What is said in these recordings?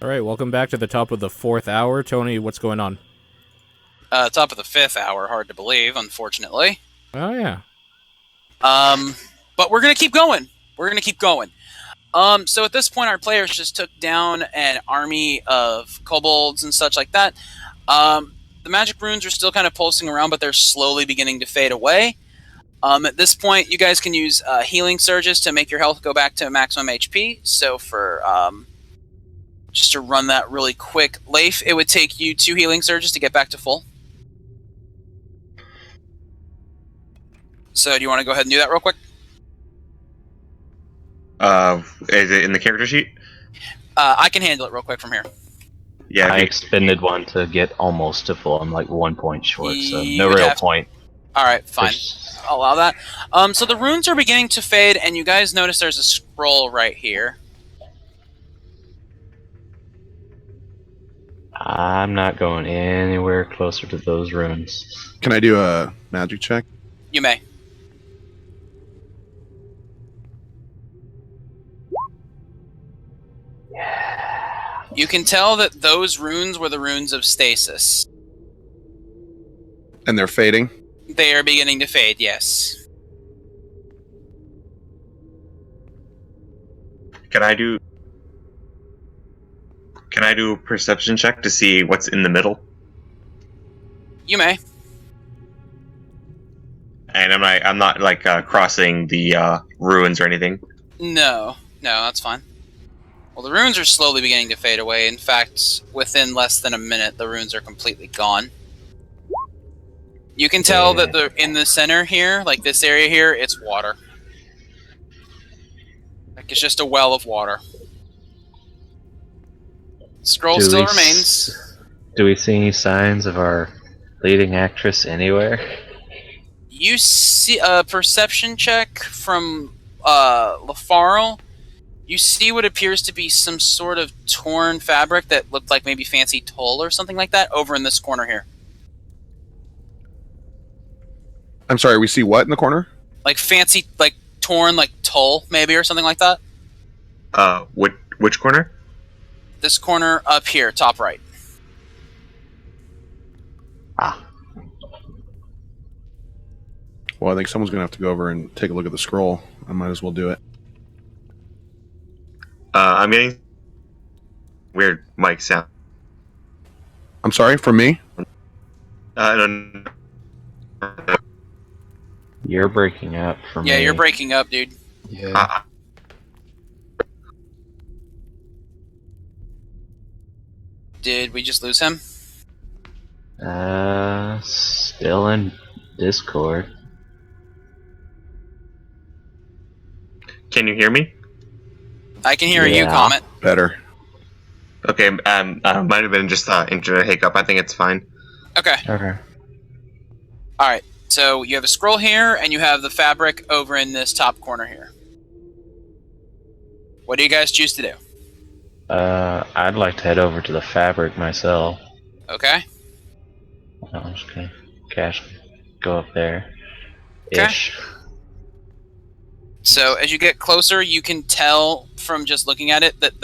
All right, welcome back to the top of the 4th hour. Tony, what's going on? Top of the 5th hour, hard to believe, unfortunately. Oh, yeah. But we're going to keep going. So at this point, our players just took down an army of kobolds and such like that. The magic runes are still kind of pulsing around, but they're slowly beginning to fade away. At this point, you guys can use healing surges to make your health go back to maximum HP. So for just to run that really quick, Leif, it would take you 2 healing surges to get back to full. So do you want to go ahead and do that real quick? Is it in the character sheet? I can handle it real quick from here. Yeah, I expended one to get almost to full. I'm like 1 point short, so You no would real have- point. Alright, fine. I'll allow that. So the runes are beginning to fade, and you guys notice there's a scroll right here. I'm not going anywhere closer to those runes. Can I do a magic check? You may. You can tell that those runes were the runes of stasis. And they're fading? They are beginning to fade, yes. Can I do a perception check to see what's in the middle? You may. And I'm not like crossing the ruins or anything. No, that's fine. Well, the runes are slowly beginning to fade away. In fact, within less than a minute, the runes are completely gone. You can tell that in the center here, like this area here, it's water. Like it's just a well of water. Scroll still remains. Do we see any signs of our leading actress anywhere? You see a perception check from Leifarl. You see what appears to be some sort of torn fabric that looked like maybe fancy tulle or something like that over in this corner here. I'm sorry, we see what in the corner? Like fancy, like torn, like tulle maybe or something like that. Which corner? This corner up here, top right. Ah. Well, I think someone's going to have to go over and take a look at the scroll. I might as well do it. I'm getting weird mic sound. I'm sorry, from me? No. You're breaking up for me. Yeah, you're breaking up, dude. Yeah. Did we just lose him? Still in Discord. Can you hear me? I can hear you, Yeah. Comet. Better. Okay. Might have been just internet hiccup. I think it's fine. Okay. Okay. Alright, so you have a scroll here, and you have the fabric over in this top corner here. What do you guys choose to do? I'd like to head over to the fabric myself. Okay. I'm just gonna casually go up there. Okay. Ish. So as you get closer, you can tell from just looking at it that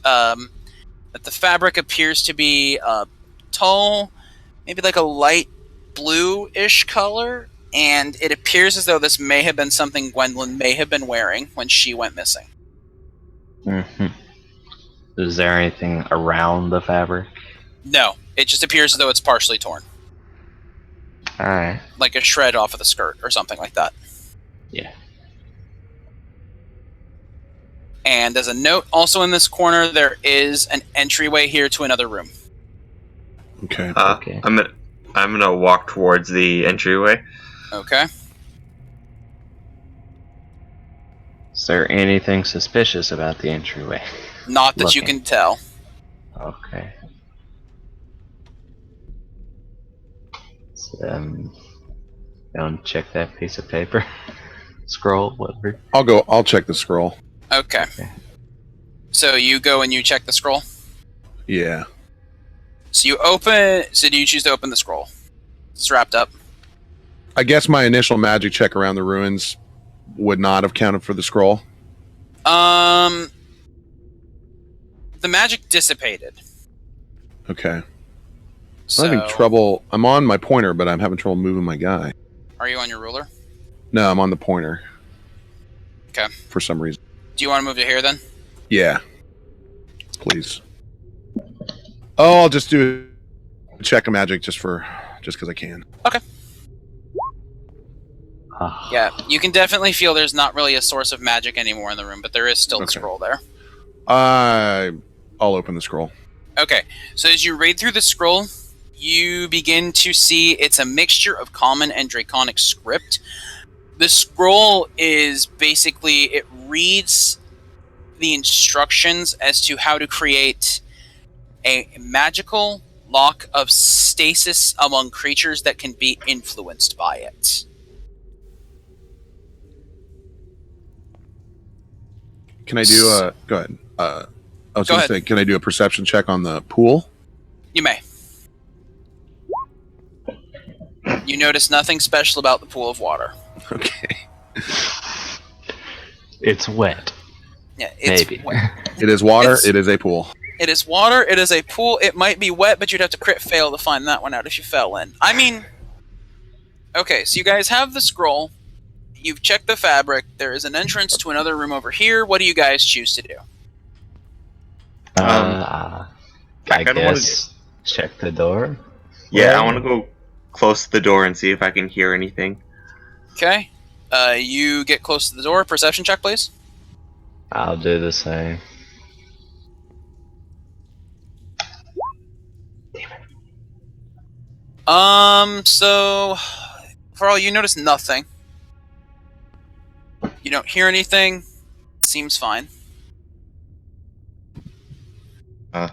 the fabric appears to be tulle, maybe like a light blue-ish color, and it appears as though this may have been something Gwendolyn may have been wearing when she went missing. Mm-hmm. Is there anything around the fabric? No, it just appears as though it's partially torn, Alright. like a shred off of the skirt or something like that. Yeah. And as a note, also in this corner, there is an entryway here to another room. Okay. Okay. I'm gonna walk towards the entryway. Okay. Is there anything suspicious about the entryway? Not that you Looking. can tell. Okay. So, go and check that piece of paper. Scroll, whatever. I'll check the scroll. Okay. So you go and you check the scroll? Yeah. So do you choose to open the scroll? It's wrapped up. I guess my initial magic check around the ruins would not have counted for the scroll. The magic dissipated. Okay. So, I'm having trouble. I'm on my pointer, but I'm having trouble moving my guy. Are you on your ruler? No, I'm on the pointer. Okay. For some reason. Do you want to move to here then? Yeah. Please. Oh, I'll just do a check of magic just because I can. Okay. Yeah, you can definitely feel there's not really a source of magic anymore in the room, but there is still the scroll there. I'll open the scroll. Okay, so as you read through the scroll, you begin to see it's a mixture of common and draconic script. The scroll is basically, it reads the instructions as to how to create a magical lock of stasis among creatures that can be influenced by it. Can I do a... Go ahead. I was Go going to say, can I do a perception check on the pool? You may. You notice nothing special about the pool of water. Okay. It's wet. Yeah, it's Maybe. wet. It is water. It is a pool. It is water. It is a pool. It might be wet, but you'd have to crit fail to find that one out if you fell in. I mean... Okay, so you guys have the scroll. You've checked the fabric. There is an entrance to another room over here. What do you guys choose to do? I kinda guess check the door. Yeah, I want to go close to the door and see if I can hear anything. Okay. You get close to the door. Perception check, please. I'll do the same. So... For all you notice nothing. You don't hear anything. Seems fine. I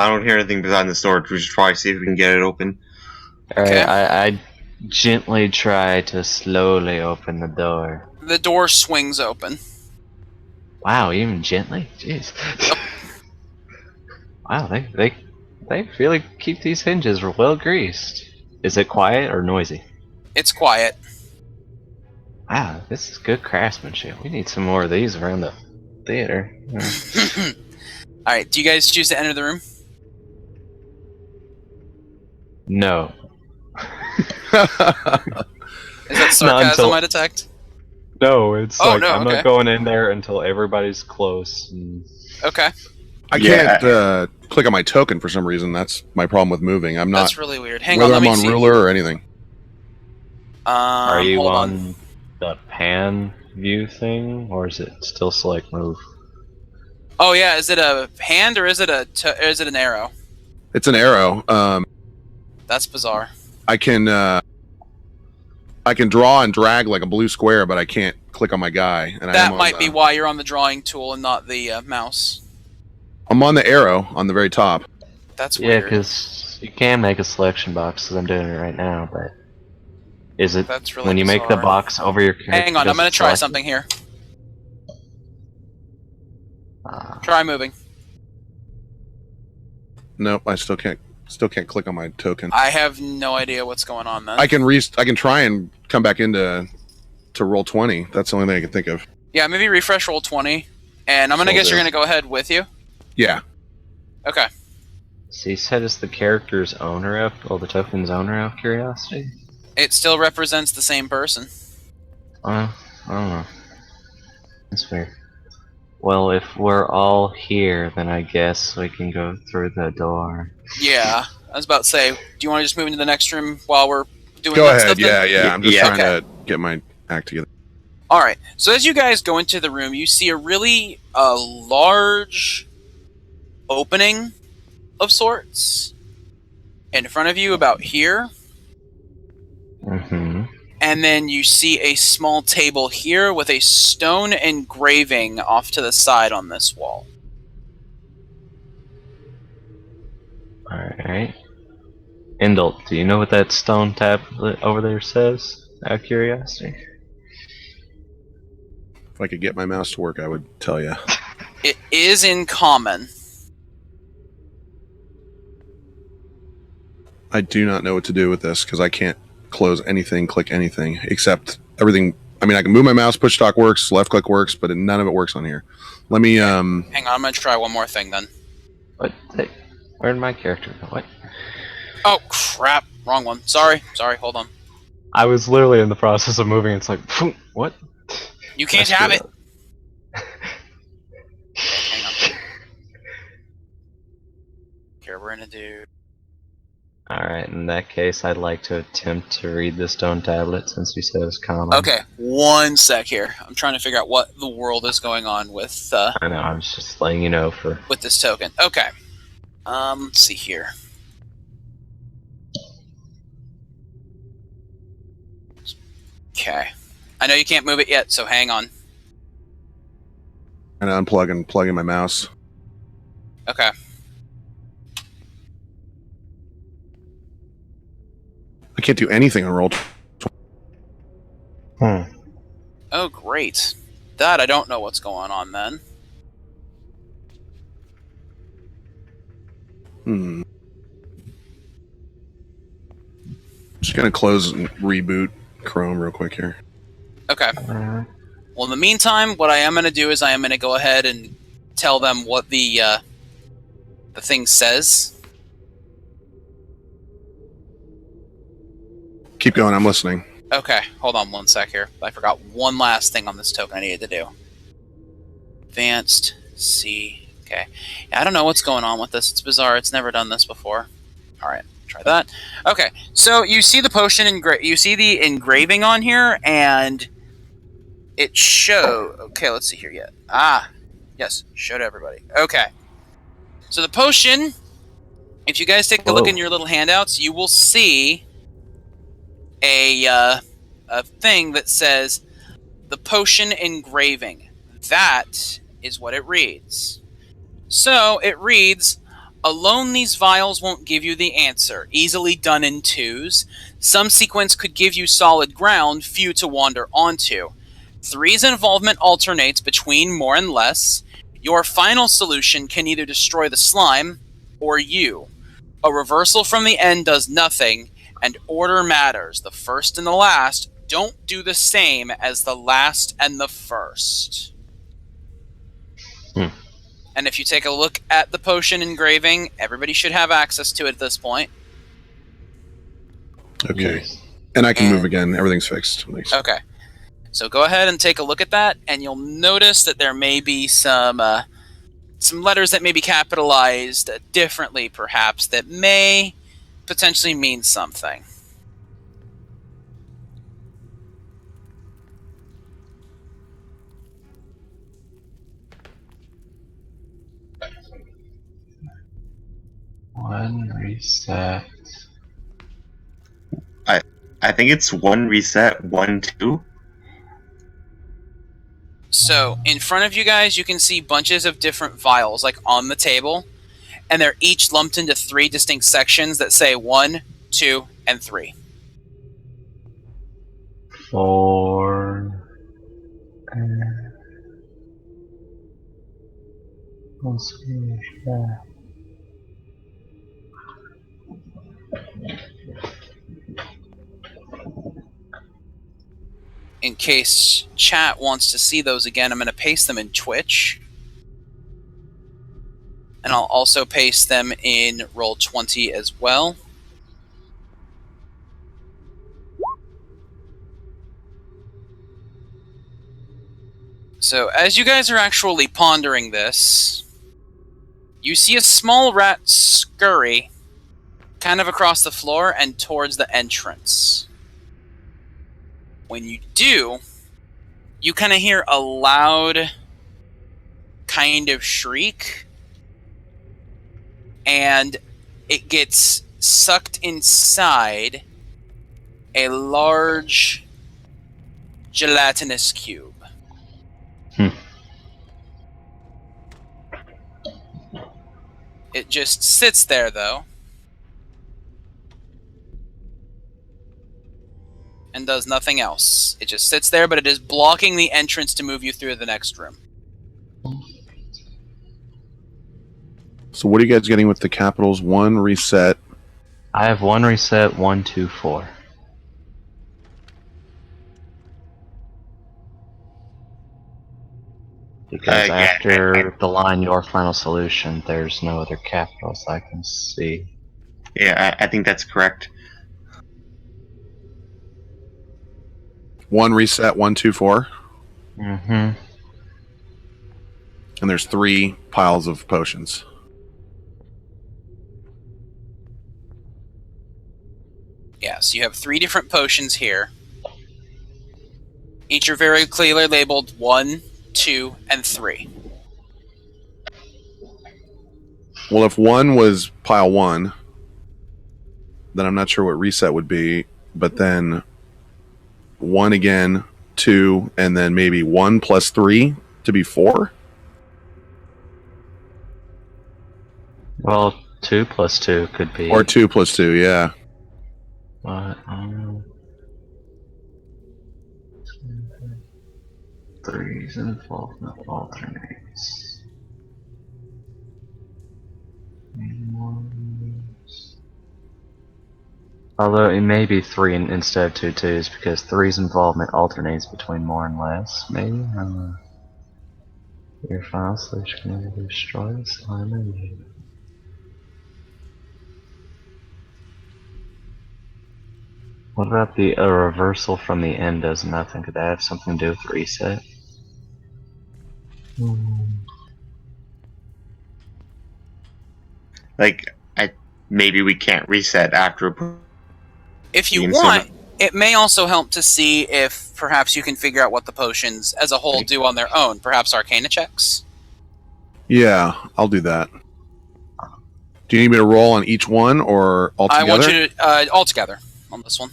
don't hear anything behind the door. We should probably see if we can get it open. Alright, Okay. I gently try to slowly open the door. The door swings open. Wow, even gently? Jeez. Wow, they really keep these hinges well greased. Is it quiet or noisy? It's quiet. Wow, this is good craftsmanship. We need some more of these around the theater. Alright, do you guys choose to enter the room? No. Is that sarcasm I detect? No, it's Oh, like no, I'm okay. not going in there until everybody's close. And... Okay. I can't click on my token for some reason. That's my problem with moving. I'm not... That's really weird. Hang on, whether let I'm me on see. ruler or anything. Are you Hold on the pan view thing, or is it still select move? Oh yeah, is it a hand or is it is it an arrow? It's an arrow. That's bizarre. I can draw and drag like a blue square, but I can't click on my guy. And That might be why you're on the drawing tool and not the mouse. I'm on the arrow on the very top. That's Yeah, weird. because you can make a selection box, because I'm doing it right now, but is it That's really when you make the bizarre. box over your character? Hang on, I'm does gonna it try select something here. it? Try moving. Nope, I still can't click on my token. I have no idea what's going on then. I can try and come back into roll 20. That's the only thing I can think of. Yeah, maybe refresh roll 20, and I'm gonna Will guess you're do. gonna go ahead with you. Yeah. Okay. So you said it's the character's owner of, or the token's owner of curiosity? It still represents the same person. I don't know. That's weird. Well, if we're all here, then I guess we can go through the door. Yeah, I was about to say, do you want to just move into the next room while we're doing Go that ahead. stuff then? Yeah. I'm just Yeah. trying to get my act together. All right. So as you guys go into the room, you see a really large opening of sorts in front of you, about here, Mm-hmm. and then you see a small table here with a stone engraving off to the side on this wall. Alright. Endlt, do you know what that stone tablet over there says? Out of curiosity. If I could get my mouse to work, I would tell you. It is in common. I do not know what to do with this because I can't close anything, click anything, except everything. I mean, I can move my mouse, push talk works, left click works, but none of it works on here. Let me, Hang on, I'm going to try one more thing then. What? Hey, where'd my character go? What? Oh crap! Wrong one. Sorry. Hold on. I was literally in the process of moving. It's like, what? You can't I have it. screwed Hang on. up. Here we're gonna do. Alright, in that case, I'd like to attempt to read the stone tablet since you said it's common. Okay, 1 sec here. I'm trying to figure out what the world is going on with I know, I was just letting you know for. with this token. Okay. Let's see here. Okay. I know you can't move it yet, so hang on. And unplug and plug in my mouse. Okay. I can't do anything on roll. Oh, great. That I don't know what's going on then. Just gonna close and reboot Chrome real quick here. Okay. Well, in the meantime, what I am going to do is I am going to go ahead and tell them what the thing says. Keep going, I'm listening. Okay, hold on 1 sec here. I forgot one last thing on this token I needed to do. Advanced, C, okay. Yeah, I don't know what's going on with this. It's bizarre. It's never done this before. Alright, try that. Okay, so you see the potion, you see the engraving on here, and it okay, let's see here yet. Ah, yes, show to everybody. Okay. So the potion, if you guys take a look in your little handouts, you will see a thing that says the potion engraving. That is what it reads. So it reads, alone these vials won't give you the answer, easily done in twos. Some sequence could give you solid ground, few to wander onto. Three's involvement alternates between more and less. Your final solution can either destroy the slime or you. A reversal from the end does nothing, and order matters. The first and the last don't do the same as the last and the first. And if you take a look at the potion engraving, everybody should have access to it at this point. Okay. Yes. And I can move again. Everything's fixed. Thanks. Okay. So go ahead and take a look at that, and you'll notice that there may be some letters that may be capitalized differently, perhaps, that may potentially mean something. One reset. I think it's 1 reset, 1, 2. So in front of you guys, you can see bunches of different vials, like on the table, and they're each lumped into 3 distinct sections that say 1, 2, and 3. 4. Let's see. In case chat wants to see those again, I'm going to paste them in Twitch. And I'll also paste them in Roll20 as well. So as you guys are actually pondering this, you see a small rat scurry kind of across the floor and towards the entrance. When you do, you kind of hear a loud kind of shriek, and it gets sucked inside a large gelatinous cube. It just sits there, though, and does nothing else. It just sits there, but it is blocking the entrance to move you through the next room. So what are you guys getting with the capitals? 1 reset. I have 1 reset, 1, 2, 4. Because Yeah, after the line "your final solution," there's no other capitals I can see. Yeah, I think that's correct. 1 reset, 1, 2, 4. Mm-hmm. And there's 3 piles of potions. Yeah, so you have 3 different potions here. Each are very clearly labeled 1, 2, and 3. Well, if 1 was pile 1, then I'm not sure what reset would be. But then 1 again, 2, and then maybe 1 plus 3 to be 4. Well, 2 plus 2 could be. Or 2 plus 2, yeah. But, 3's involvement alternates. Although it may be 3 instead of 2 twos, because 3's involvement alternates between more and less, maybe? I don't know. Your final solution can either destroy the slime or you. What about the reversal from the end does nothing? Could that have something to do with reset? Like, maybe we can't reset after. If you Being want, so- it may also help to see if perhaps you can figure out what the potions as a whole do on their own. Perhaps Arcana checks? Yeah, I'll do that. Do you need me to roll on each one or all I together? want you to, all together on this one.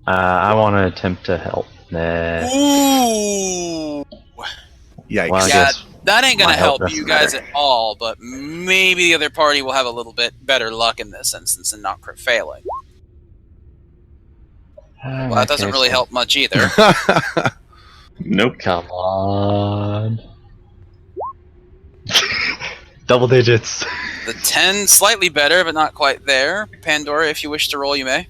I want to attempt to help. Ooh! Yikes. Well, I Yeah, guess that ain't gonna my help help you doesn't guys matter. at all, but maybe the other party will have a little bit better luck in this instance and not crit failing. Well, that doesn't really help much either. Nope. Come on. Double digits. The 10, slightly better, but not quite there. Pandora, if you wish to roll, you may.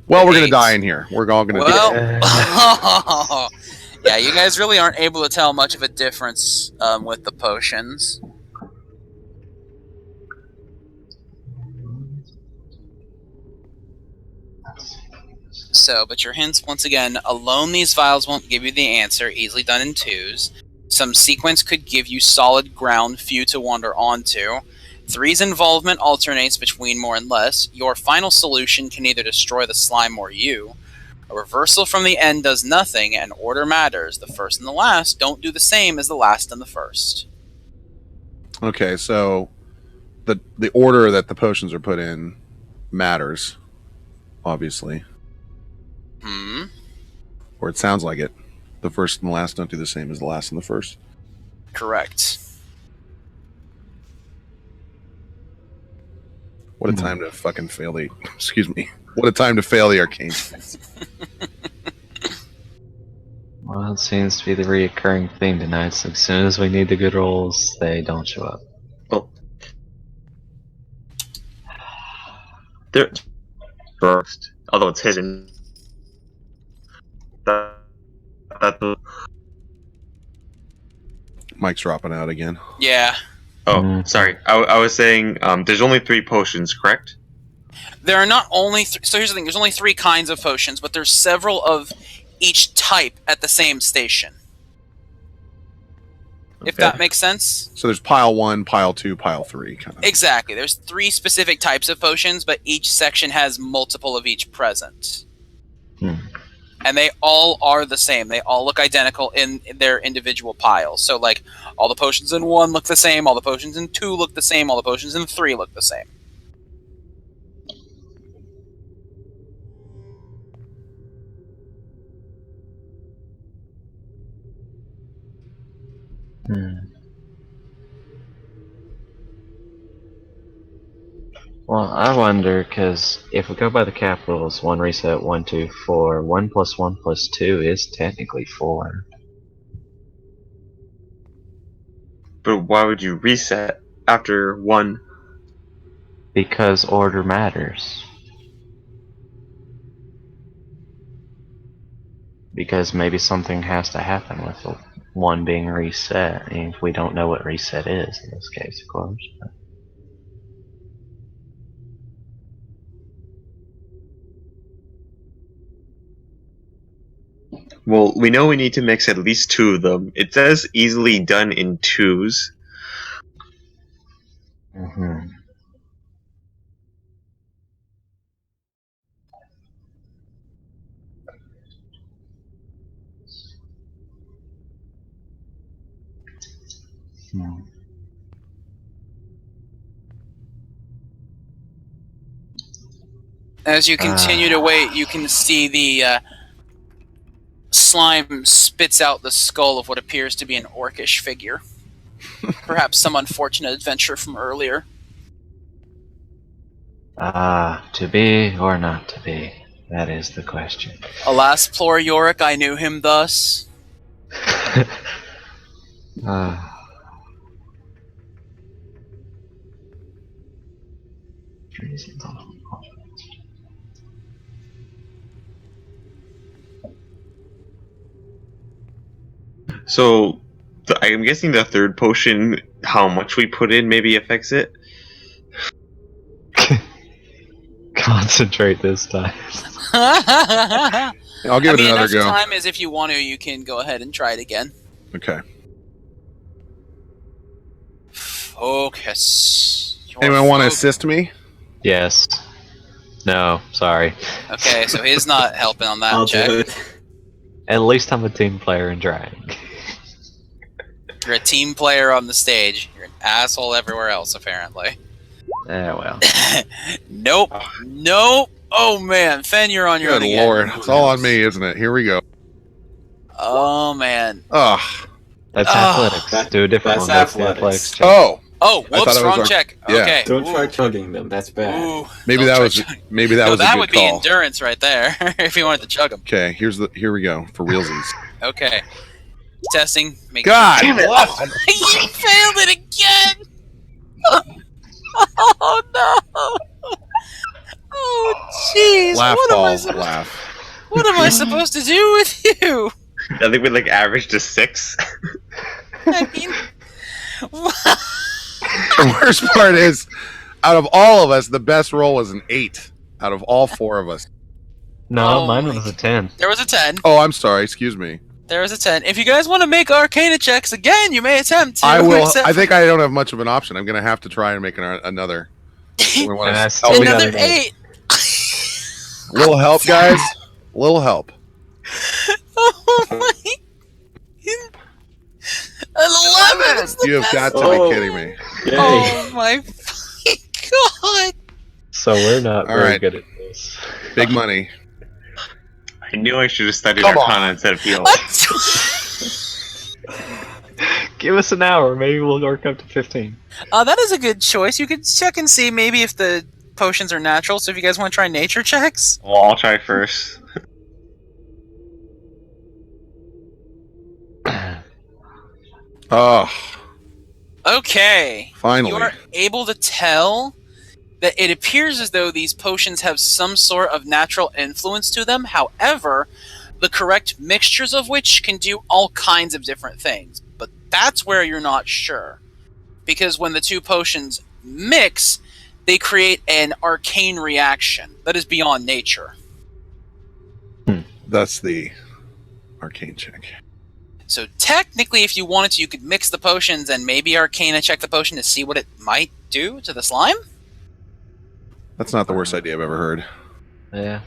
Well, we're going 8. to die in here. We're all going to Well, yeah, you guys really aren't able to tell much of a difference with the potions. So, but your hints, once again, alone these vials won't give you the answer, easily done in 2s. Some sequence could give you solid ground for you to wander onto. 3's involvement alternates between more and less. Your final solution can either destroy the slime or you. A reversal from the end does nothing, and order matters. The first and the last don't do the same as the last and the first. Okay, so the order that the potions are put in matters, obviously. Or it sounds like it. The first and the last don't do the same as the last and the first. Correct. What a time to fucking fail the... Excuse me. What a time to fail the arcane. Well, it seems to be the reoccurring theme tonight. So as soon as we need the good rolls, they don't show up. Well, they're first, although it's hidden. That Mike's dropping out again. Yeah. Oh, sorry. I was saying there's only 3 potions, correct? There are not only... so here's the thing. There's only 3 kinds of potions, but there's several of each type at the same station. If that makes sense? So there's pile 1, pile 2, pile 3. Kind of. Exactly. There's 3 specific types of potions, but each section has multiple of each present. And they all are the same. They all look identical in their individual piles. So, like, all the potions in 1 look the same, all the potions in 2 look the same, all the potions in 3 look the same. Well, I wonder, because if we go by the capitals, 1 reset, 1, 2, 4, 1 plus 1 plus 2 is technically 4. But why would you reset after 1? Because order matters. Because maybe something has to happen with the one being reset. I mean, we don't know what reset is in this case, of course. Well, we know we need to mix at least 2 of them. It says easily done in 2s. Mm-hmm. Hmm. As you continue to wait, you can see the slime spits out the skull of what appears to be an orcish figure. Perhaps some unfortunate adventure from earlier. To be or not to be? That is the question. Alas, poor Yorick, I knew him thus. So, I'm guessing the 3rd potion, how much we put in maybe affects it? Concentrate this time. I'll give it another enough go. time is if you want to, you can go ahead and try it again. Okay. Focus. Anyone want to assist me? Yes. No, sorry. Okay, so he's not helping on that I'll check. do it. At least I'm a team player in trying. You're a team player on the stage. You're an asshole everywhere else, apparently. Yeah, well. Nope. Nope. Oh man, Fen, you're on your Good own again. lord. It's all on me, isn't it? Here we go. Oh man. Ugh. That's Oh. athletics. Do a different That's one. That's the athletics. athletics check. Oh! Oh, I thought whoops, it was wrong our- check. yeah. Okay. Don't try Ooh. chugging them. That's bad. Ooh. Maybe Don't that try was chugging. maybe that No, was a that good would call. be endurance right there, if you wanted to chug them. Okay, here we go for realsies. Okay. Testing. Make God! Sure. What? You failed it again! Oh no! Oh jeez! Laugh, What Paul. am I supposed? Laugh. What am I supposed to do with you? I think we like averaged a 6. I mean, The worst part is, out of all of us, the best roll was an 8. Out of all 4 of us. No, Oh mine my was a 10. there was a 10. Oh, I'm sorry. Excuse me. There was a 10. If you guys want to make Arcana checks again, you may attempt to. I will. except I think I don't have much of an option. I'm going to have to try and make another. We wanna- And I oh, still we got another it. 8. little help, guys. Little help. Oh my! An 11 is the You have best. got to Oh. be kidding me. Yay. Oh my fucking god! So we're not All very right. good at this. Big money. I knew I should have studied Come on. Arcana instead of heal. Give us an hour. Maybe we'll work up to 15. That is a good choice. You could check and see maybe if the potions are natural. So if you guys want to try nature checks, Well, I'll try first. Oh, okay. finally. You are able to tell that it appears as though these potions have some sort of natural influence to them. However, the correct mixtures of which can do all kinds of different things. But that's where you're not sure. Because when the two potions mix, they create an arcane reaction that is beyond nature. That's the arcane check. So technically, if you wanted to, you could mix the potions and maybe Arcana check the potion to see what it might do to the slime. That's not the worst idea I've ever heard. Yeah.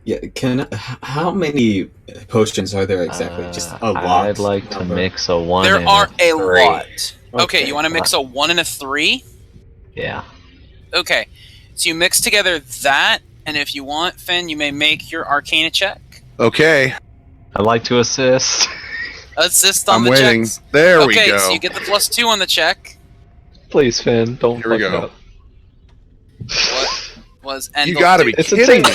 Yeah. How many potions are there exactly? Just a lot. I'd like to number? mix a 1 There and are a 3. lot. Okay, you want to mix a 1 and a 3? Yeah. Okay, so you mix together that, and if you want, Finn, you may make your Arcana check. Okay, I'd like to assist. Assist on I'm the waiting. checks. There we Okay, go. so you get the +2 on the check. Please, Finn, don't Here we fuck go. up. What was Endlt You gotta be It's a kidding team.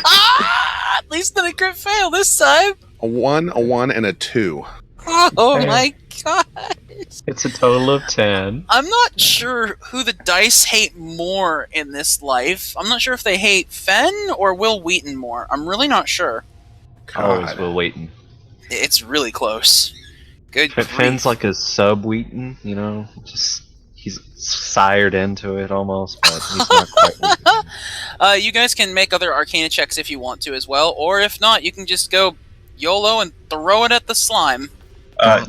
at me. least not a crit fail this time. A 1, and a 2. Oh Hey. my god. It's a total of 10. I'm not sure who the dice hate more in this life. I'm not sure if they hate Fen or Will Wheaton more. I'm really not sure. Always God. Will Wheaton. It's really close. Good Finn's grief. like a sub Wheaton, you know? Just he's sired into it almost, but he's not quite Wheaton. You guys can make other Arcana checks if you want to as well, or if not, you can just go YOLO and throw it at the slime.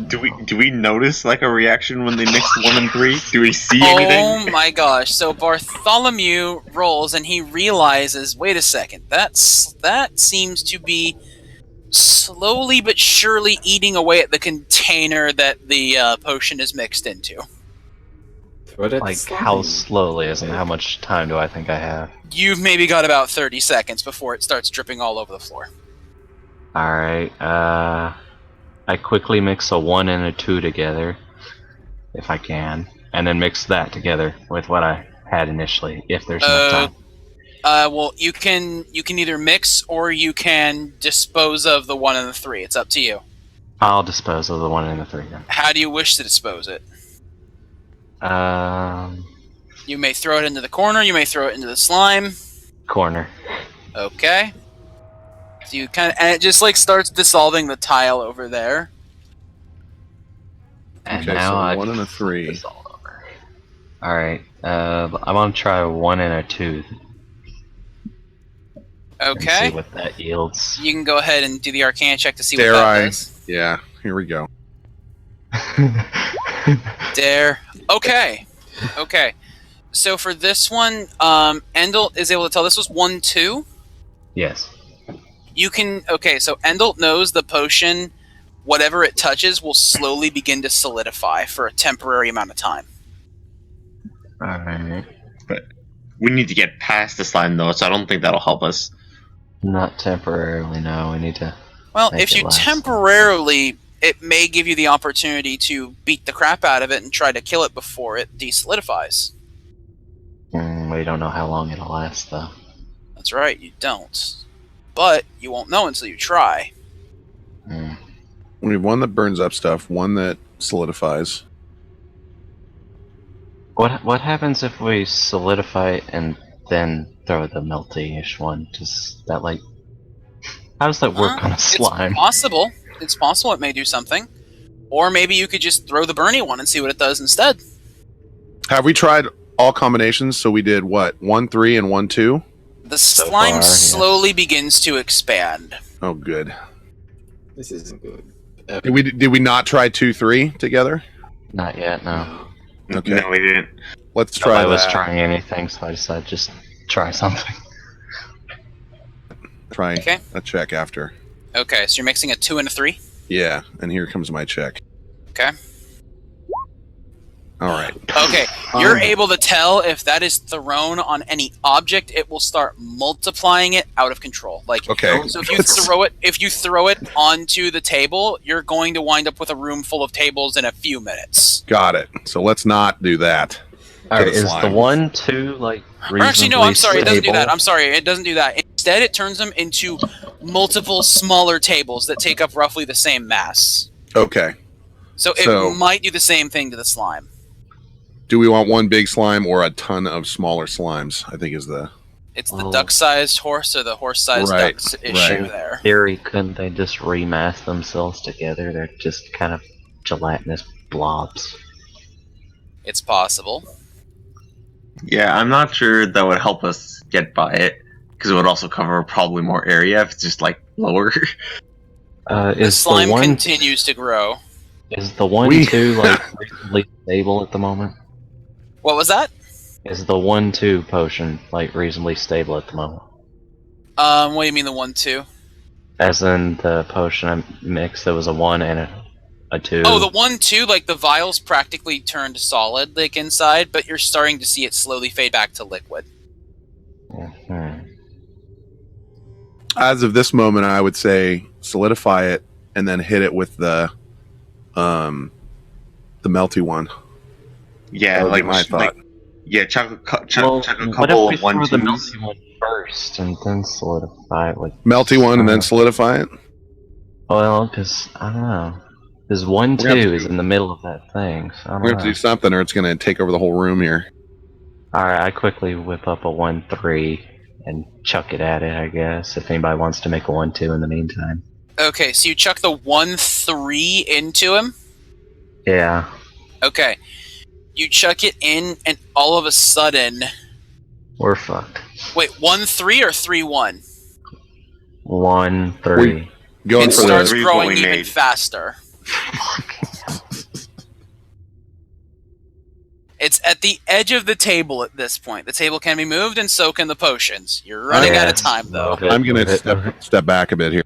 Do we notice like a reaction when they mix 1 and 3? Do we see Oh anything? my gosh! So Bartholomew rolls and he realizes, wait a second, that seems to be slowly but surely eating away at the container that the potion is mixed into. Like, how slowly is and how much time do I think I have? You've maybe got about 30 seconds before it starts dripping all over the floor. Alright, I quickly mix a 1 and a 2 together, if I can, and then mix that together with what I had initially, if there's enough time. Well, you can either mix or you can dispose of the 1 and the 3. It's up to you. I'll dispose of the 1 and the 3 then. How do you wish to dispose it? You may throw it into the corner, you may throw it into the slime. Corner. Okay. So you and it just like starts dissolving the tile over there. And Okay, now so I 1 and a 3. this all over. Alright, I'm gonna try a 1 and a 2. And Okay. see what that yields. You can go ahead and do the Arcana check to see Dare what that I? does. Yeah, here we go. Dare. Okay. Okay. So for this one, Endlt is able to tell this was 1-2. Yes. You can... Okay, so Endlt knows the potion, whatever it touches, will slowly begin to solidify for a temporary amount of time. Alright. We need to get past the slime though, so I don't think that'll help us. Not temporarily, no. We need to... Well, Make if it you last. temporarily... It may give you the opportunity to beat the crap out of it and try to kill it before it desolidifies. we don't know how long it'll last, though. That's right, you don't. But you won't know until you try. Mm. We have 1 that burns up stuff, 1 that solidifies. What happens if we solidify it and then throw the melty-ish one? Does that, like... How does that work on a slime? It's possible. It's possible it may do something. Or maybe you could just throw the Bernie one and see what it does instead. Have we tried all combinations? So we did what? 1, 3, and 1, 2? The So slime far, yes. slowly begins to expand. Oh, good. This isn't good. Did we not try 2, 3 together? Not yet, no. Okay. No, we didn't. Let's try I was that. trying anything, so I decided just try something. Try Okay. a check after. Okay, so you're mixing a 2 and a 3? Yeah, and here comes my check. Okay. All right. Okay, you're able to tell if that is thrown on any object, it will start multiplying it out of control. Like, Okay. so if you throw it onto the table, you're going to wind up with a room full of tables in a few minutes. Got it. So let's not do that. Alright, the is slime. the 1, 2, like, Or actually, no, I'm sorry, it doesn't do that. stable? I'm sorry, it doesn't do that. Instead, it turns them into multiple smaller tables that take up roughly the same mass. Okay. So So- it might do the same thing to the slime. Do we want 1 big slime or a ton of smaller slimes? I think is the... It's the Well- duck-sized horse or the horse-sized Right, ducks issue right. there. Theory, couldn't they just remass themselves together? They're just kind of gelatinous blobs. It's possible. Yeah, I'm not sure that would help us get by it, because it would also cover probably more area if it's just like lower. The Is slime the one continues to grow. is the 1, We- 2 like reasonably stable at the moment? What was that? Is the 1, 2 potion like reasonably stable at the moment? What do you mean the 1-2? As in the potion I mixed, there was a 1 and a 2. Oh, the 1-2, like the vial's practically turned solid, like inside, but you're starting to see it slowly fade back to liquid. Mhm. As of this moment, I would say solidify it and then hit it with the melty one. Yeah, That would like be my thought. yeah, chuck a Well, chuck a what couple if of we throw 1-2s. the melty one first and then solidify it? Like Melty one and then solidify it? well, because I don't know. Because 1, We're gonna have 2 to is do- in the middle of that thing. So I We're don't going to have to know. do something or it's going to take over the whole room here. Alright, I quickly whip up a 1, 3 and chuck it at it, I guess, if anybody wants to make a 1-2 in the meantime. Okay, so you chuck the 1-3 into him? Yeah. Okay. You chuck it in, and all of a sudden... We're fucked. Wait, 1-3 or 3-1? Going1-3. It for starts the- growing what we even made. faster. It's at the edge of the table at this point. The table can be moved, and so can the potions. You're running out of time, though. I'm going to step back a bit here.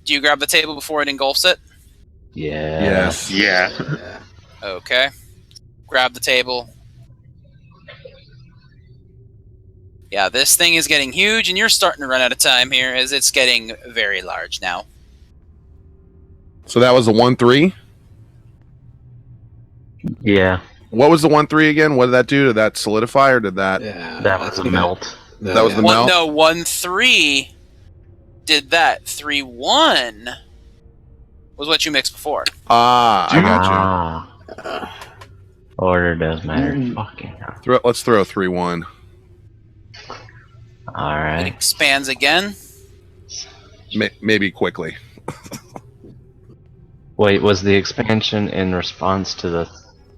Do you grab the table before it engulfs it? Yeah. Yes. Yeah. Yeah. Okay. Grab the table. Yeah, this thing is getting huge, and you're starting to run out of time here, as it's getting very large now. So that was a 1-3. Yeah. What was the 1-3 again? What did that do? Did that solidify or did that? Yeah. That was a melt. That was the melt? No, 1-3 did that. 3-1 was what you mixed before. Ah, I got Ah. Order does matter. Fucking hell. you. Let's throw a 3-1. It Alright. expands again. Maybe quickly. Wait, was the expansion in response to the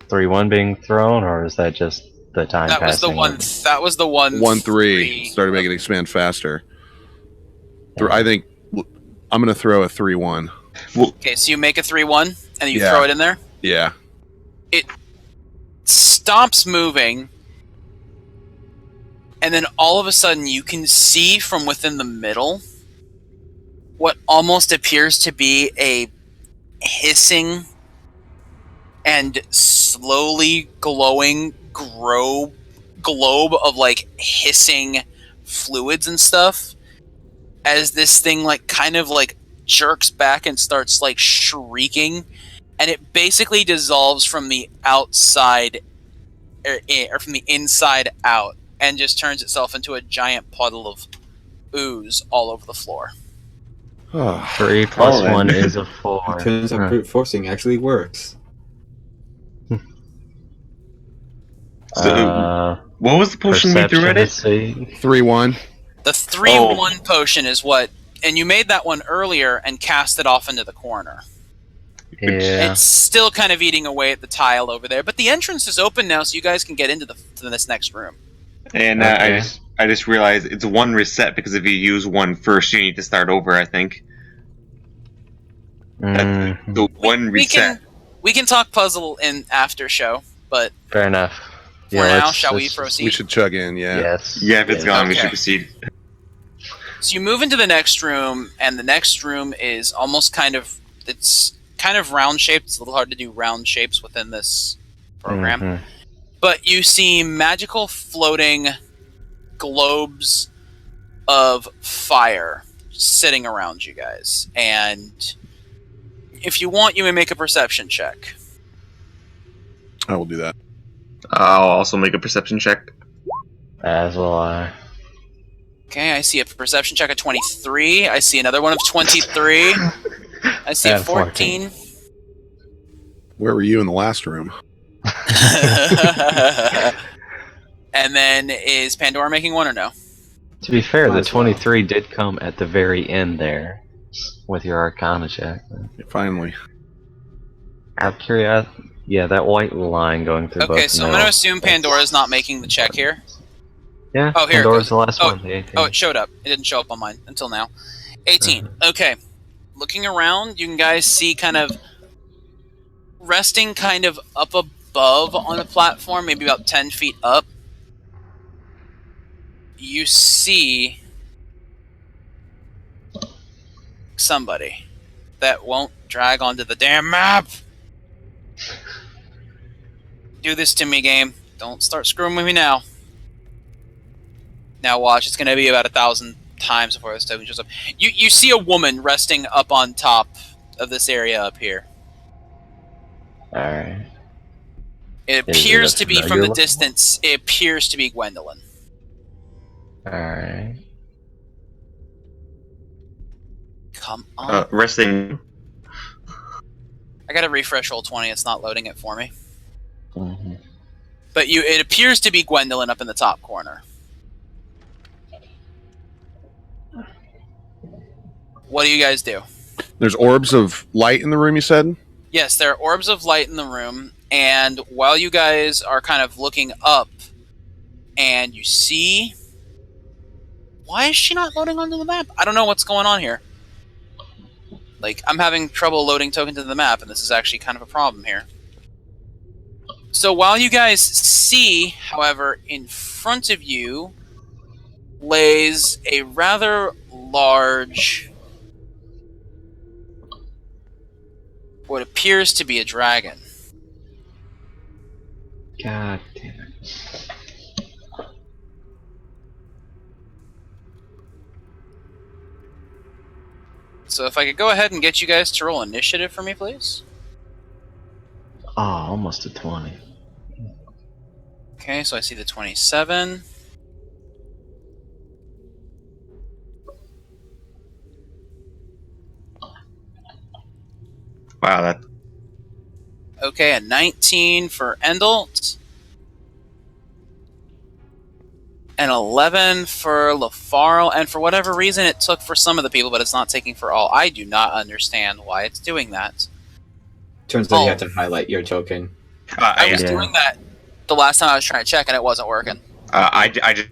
3-1 being thrown, or is that just the time That was the passing? one. That was the 1-3. Started making it expand faster. I think I'm going to throw a 3-1. Okay, so you make a 3-1, and you Yeah. throw it in there. Yeah. It stops moving, and then all of a sudden you can see from within the middle what almost appears to be a hissing and slowly glowing globe of like hissing fluids and stuff, as this thing like kind of like jerks back and starts like shrieking, and it basically dissolves from the outside or from the inside out, and just turns itself into a giant puddle of ooze all over the floor. 3 plus 1 is a 4. Turns out brute forcing actually works. So, what was the potion we threw at it? 3-1. The 3-1 potion is what, and you made that one earlier and cast it off into the corner. Yeah. It's still kind of eating away at the tile over there, but the entrance is open now, so you guys can get into this next room. And Okay. I just realized it's one reset because if you use one first, you need to start over. I think Mhm. the one reset. We can talk puzzle in after show, but Fair enough. for now, let's- shall we let's- proceed? We should chug in, yeah. Yes. Yeah, if it's yes. gone, we Okay. should proceed. So you move into the next room, and the next room is almost it's kind of round shaped. It's a little hard to do round shapes within this program. Mhm. But you see magical floating globes of fire sitting around you guys. And if you want, you may make a perception check. I will do that. I'll also make a perception check. As will I. Okay, I see a perception check of 23. I see another one of 23. I see a And 14. 14. Where were you in the last room? And then is Pandora making one or no? To be fair, Might the as well. 23 did come at the very end there with your Arcana check. Finally. Out of curiosity, yeah, that white line going through both. Okay, so I'm going to middle. assume Pandora's not making the check here. Yeah, Oh, here it Pandora's goes. the last Oh, one, the 18. Oh, it showed up. It didn't show up on mine until now. 18. Okay. Looking around, you can guys see kind of resting kind of up above on the platform, maybe about 10 feet up. You see somebody that won't drag onto the damn map. Do this to me, game. Don't start screwing with me now. Now watch, it's going to be about 1,000 times before this token shows up. You see a woman resting up on top of this area up here. Alright. It Is it appears a to be from familiar the looking distance, it appears to be Gwendolyn. Alright. Come on. Resting. I got to refresh Roll20, it's not loading it for me. Mm-hmm. But it appears to be Gwendolyn up in the top corner. what do you guys do? There's orbs of light in the room, you said? Yes, there are orbs of light in the room, and while you guys are kind of looking up, and you see... Why is she not loading onto the map? I don't know what's going on here. Like, I'm having trouble loading token to the map, and this is actually kind of a problem here. So while you guys see, however, in front of you lays a rather large... what appears to be a dragon. God damn it. So if I could go ahead and get you guys to roll initiative for me, please. Oh, almost a 20. Okay, so I see the 27. Wow, that Okay, a 19 for Endlt. An 11 for Leifarl, and for whatever reason it took for some of the people, but it's not taking for all. I do not understand why it's doing that. Turns out you have to highlight your token. I was Yeah. doing that the last time I was trying to check, and it wasn't working. I just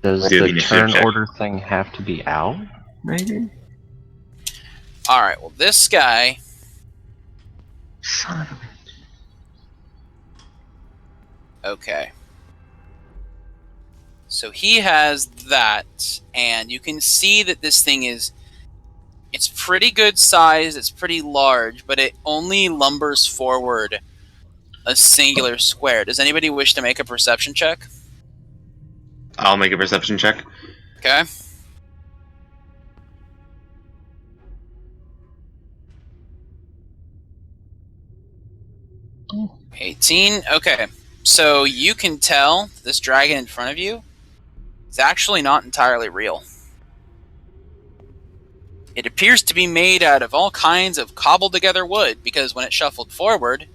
Does Do the the initiative turn check. order thing have to be out? Maybe? Alright, well this guy... Son of a... Okay. So he has that, and you can see that this thing is... It's pretty good size, it's pretty large, but it only lumbers forward a singular square. Does anybody wish to make a perception check? I'll make a perception check. Okay. Hmm. 18. Okay. So you can tell this dragon in front of you is actually not entirely real. It appears to be made out of all kinds of cobbled together wood, because when it shuffled forward,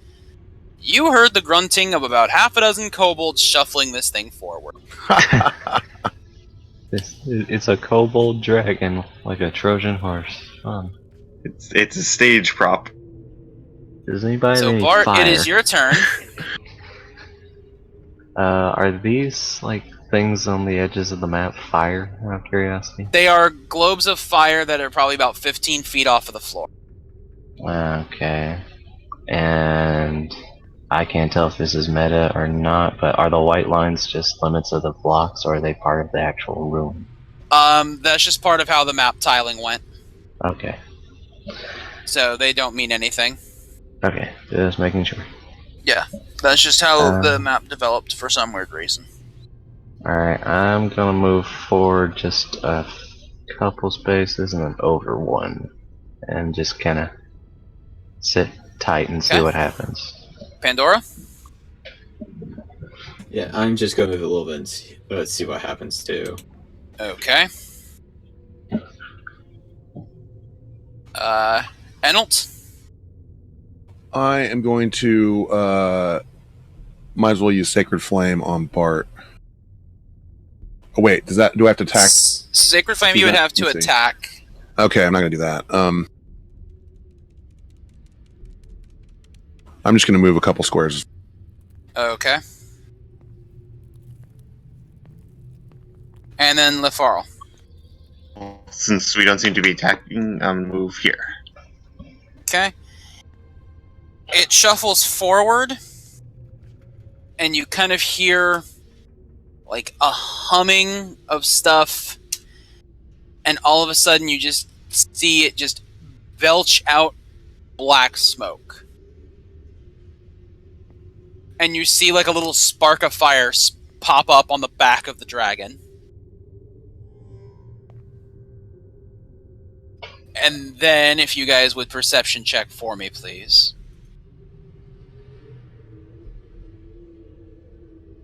you heard the grunting of about half a dozen kobolds shuffling this thing forward. It's a kobold dragon, like a Trojan horse. Fun. It's a stage prop. Does anybody So need Bart, fire? it is your turn. Are these, like, things on the edges of the map fire, out of curiosity? They are globes of fire that are probably about 15 feet off of the floor. Okay. And I can't tell if this is meta or not, but are the white lines just limits of the blocks, or are they part of the actual room? That's just part of how the map tiling went. Okay. So they don't mean anything. Okay, just making sure. Yeah, that's just how the map developed for some weird reason. Alright, I'm gonna move forward just a couple spaces and then over one. And just kinda sit tight and see Okay. what happens. Pandora? Yeah, I'm just going to move a little bit and see what happens too. Okay. Endlt? I am going to might as well use Sacred Flame on Bart. Oh wait, do I have to attack? Sacred Flame, you would have to attack. Okay, I'm not gonna do that. I'm just gonna move a couple squares. Okay. And then Leifarl. Since we don't seem to be attacking, move here. Okay. It shuffles forward, and you kind of hear like a humming of stuff, and all of a sudden you just see it just belch out black smoke. And you see like a little spark of fire pop up on the back of the dragon. And then if you guys would perception check for me, please.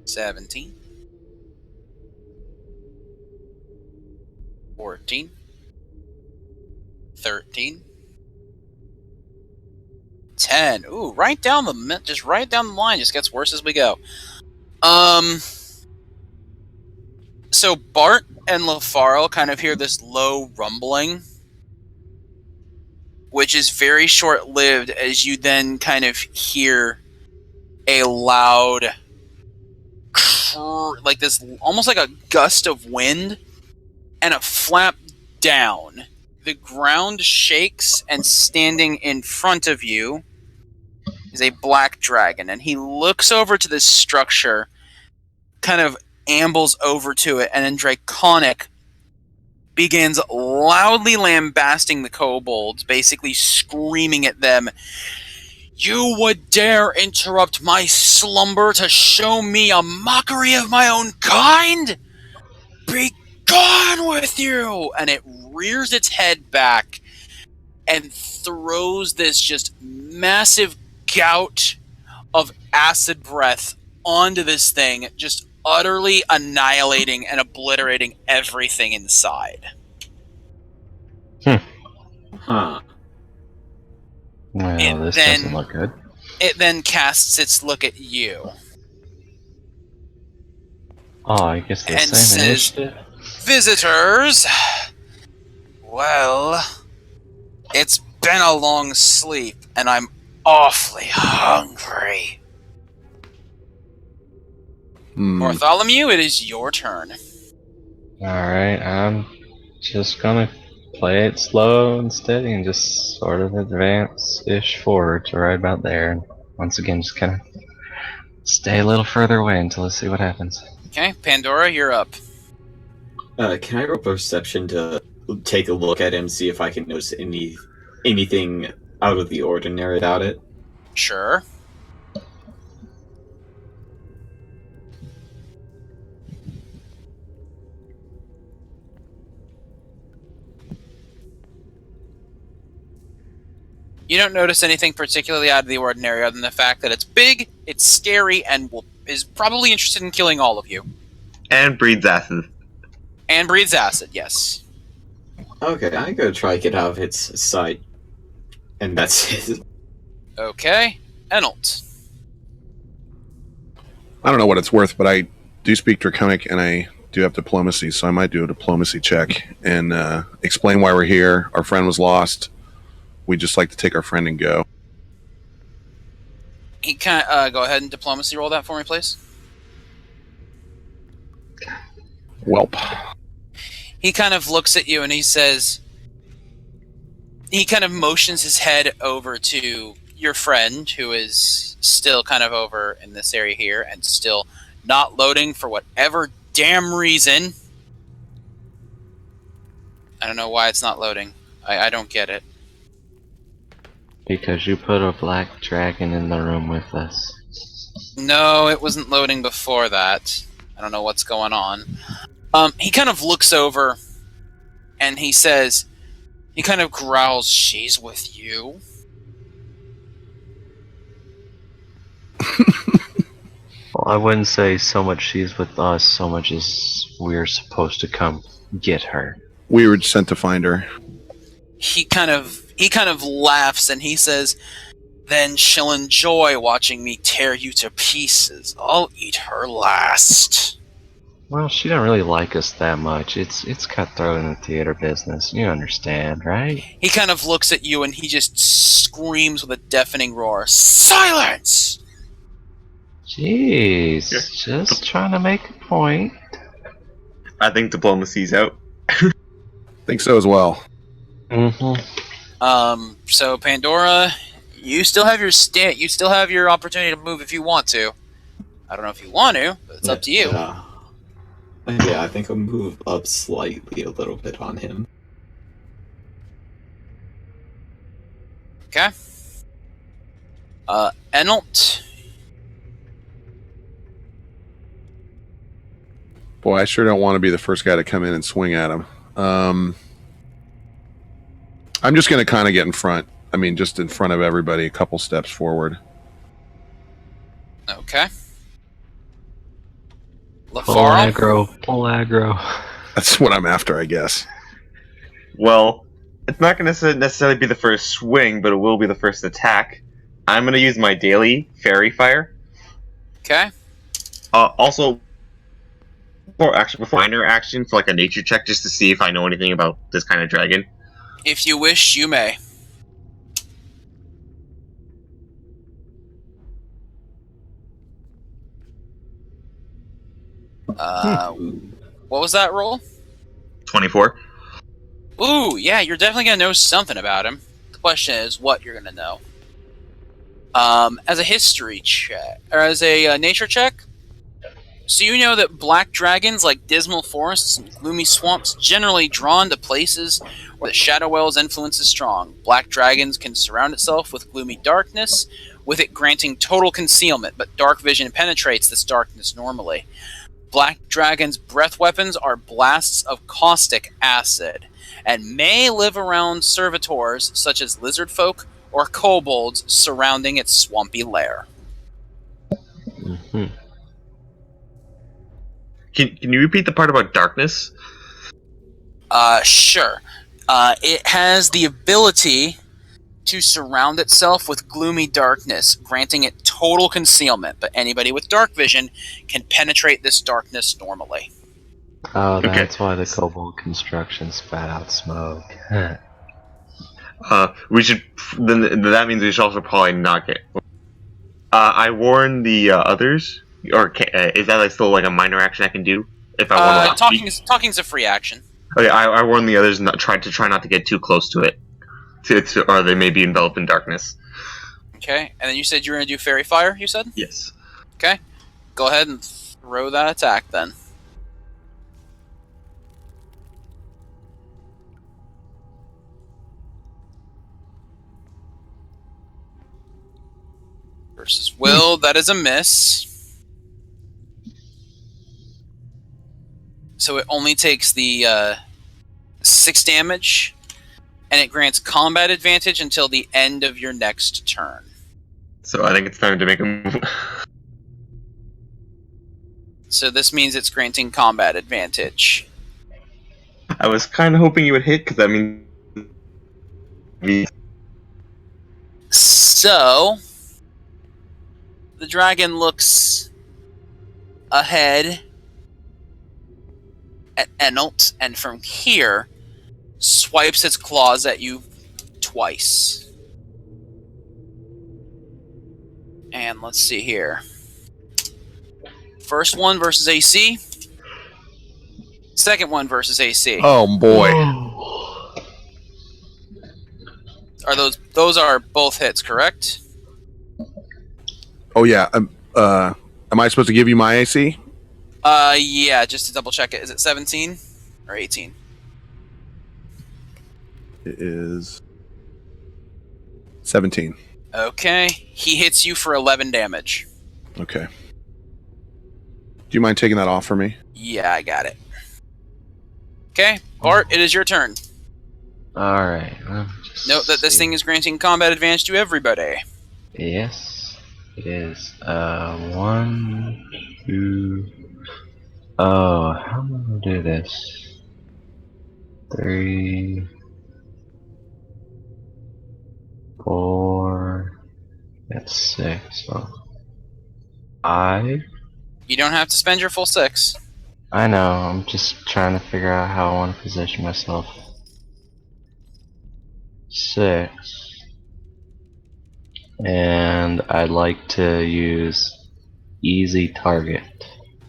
17. 14. 13. 10. Ooh, right down the line. Just gets worse as we go. So Bart and Leifarl kind of hear this low rumbling, which is very short-lived as you then kind of hear a loud, like this, almost like a gust of wind, and a flap down. The ground shakes, and standing in front of you is a black dragon, and he looks over to this structure, kind of ambles over to it, and then Draconic begins loudly lambasting the kobolds, basically screaming at them, "You would dare interrupt my slumber to show me a mockery of my own kind? Be gone with you!" And it rears its head back and throws this just massive gout of acid breath onto this thing, just utterly annihilating and obliterating everything inside. Huh. Well, this doesn't look good. It then casts its look at you. Oh, I guess the And same says, initiative. "Visitors, well, it's been a long sleep, and I'm awfully hungry. Bartholomew, it is your turn." Alright, I'm just gonna play it slow and steady and just sort of advance-ish forward to right about there. And once again, just kind of stay a little further away until I see what happens. Okay, Pandora, you're up. Can I roll perception to take a look at him, see if I can notice anything out of the ordinary about it? Sure. You don't notice anything particularly out of the ordinary other than the fact that it's big, it's scary, and is probably interested in killing all of you. And breathes acid. And breathes acid, yes. Okay, I go try to get out of its sight. And that's it. Okay. Endlt. I don't know what it's worth, but I do speak Draconic and I do have diplomacy, so I might do a diplomacy check and explain why we're here. Our friend was lost. We'd just like to take our friend and go. He go ahead and diplomacy roll that for me, please. Welp. He kind of looks at you and he says, he kind of motions his head over to your friend, who is still kind of over in this area here and still not loading for whatever damn reason. I don't know why it's not loading. I don't get it. Because you put a black dragon in the room with us. No, it wasn't loading before that. I don't know what's going on. He kind of looks over and he says, he kind of growls, "She's with you?" Well, I wouldn't say so much she's with us, so much as we're supposed to come get her. We were sent to find her. He kind of laughs and he says, "Then she'll enjoy watching me tear you to pieces. I'll eat her last." Well, she don't really like us that much. It's cutthroat in the theater business. You understand, right? He kind of looks at you and he just screams with a deafening roar, "Silence!" Jeez, just trying to make a point. I think diplomacy's out. Think so as well. So Pandora, you still have your opportunity to move if you want to. I don't know if you want to, but it's up to you. Yeah, I think I'll move up slightly a little bit on him. Okay. Endlt. Boy, I sure don't want to be the first guy to come in and swing at him. I'm just going to kind of get in front. I mean, just in front of everybody, a couple steps forward. Okay. Full Leifarl. aggro, full aggro. That's what I'm after, I guess. Well, it's not going to necessarily be the first swing, but it will be the first attack. I'm going to use my daily fairy fire. Okay. Also, before minor action for like a nature check, just to see if I know anything about this kind of dragon. If you wish, you may. What was that roll? 24. Ooh, yeah, you're definitely gonna know something about him. The question is what you're gonna know. As a history check, or as a nature check, so you know that black dragons like dismal forests and gloomy swamps generally drawn to places where the Shadow Well's influence is strong. Black dragons can surround itself with gloomy darkness, with it granting total concealment, but dark vision penetrates this darkness normally. Black dragons' breath weapons are blasts of caustic acid, and may live around servitors such as lizard folk or kobolds surrounding its swampy lair. Mm-hmm. Can you repeat the part about darkness? Sure. It has the ability to surround itself with gloomy darkness, granting it total concealment, but anybody with dark vision can penetrate this darkness normally. Oh, Okay. that's why the kobold construction spat out smoke. We should. Then that means we should also probably not get. I warn the others, or is that still like a minor action I can do if I want to? Talking's a free action. Okay, I warn the others try not to get too close to it, or they may be enveloped in darkness. Okay, and then you said you were going to do Fairy Fire, you said? Yes. Okay, go ahead and throw that attack then. Versus Will, that is a miss. So it only takes the 6 damage, and it grants combat advantage until the end of your next turn. So I think it's time to make a move. So this means it's granting combat advantage. I was kind of hoping you would hit, because that means... So, the dragon looks ahead at Endlt, and from here, swipes its claws at you twice. And let's see here. First one versus AC. Second one versus AC. Oh boy. Are those are both hits, correct? Oh yeah. Am I supposed to give you my AC? Yeah, just to double check it. Is it 17 or 18? It is 17. Okay. He hits you for 11 damage. Okay. Do you mind taking that off for me? Yeah, I got it. Okay, Bart, it is your turn. Alright. Note that this thing is granting combat advantage to everybody. Yes, it is. 1, 2. Oh, how am I gonna do this? 3, 4. That's 6. So 5. You don't have to spend your full 6. I know. I'm just trying to figure out how I want to position myself. 6. And I'd like to use easy target.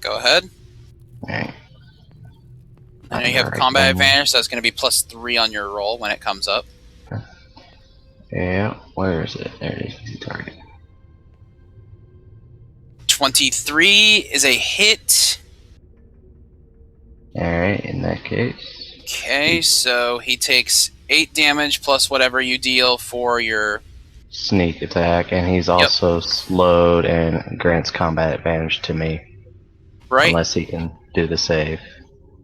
Go ahead. Alright. I know you have combat advantage, so that's going to be +3 on your roll when it comes up. Yeah, where is it? There it is, easy target. 23 is a hit. Alright, in that case. Okay, so he takes 8 damage plus whatever you deal for your... Sneak attack, and he's also slowed and grants combat advantage to me. Right. Unless he can do the save.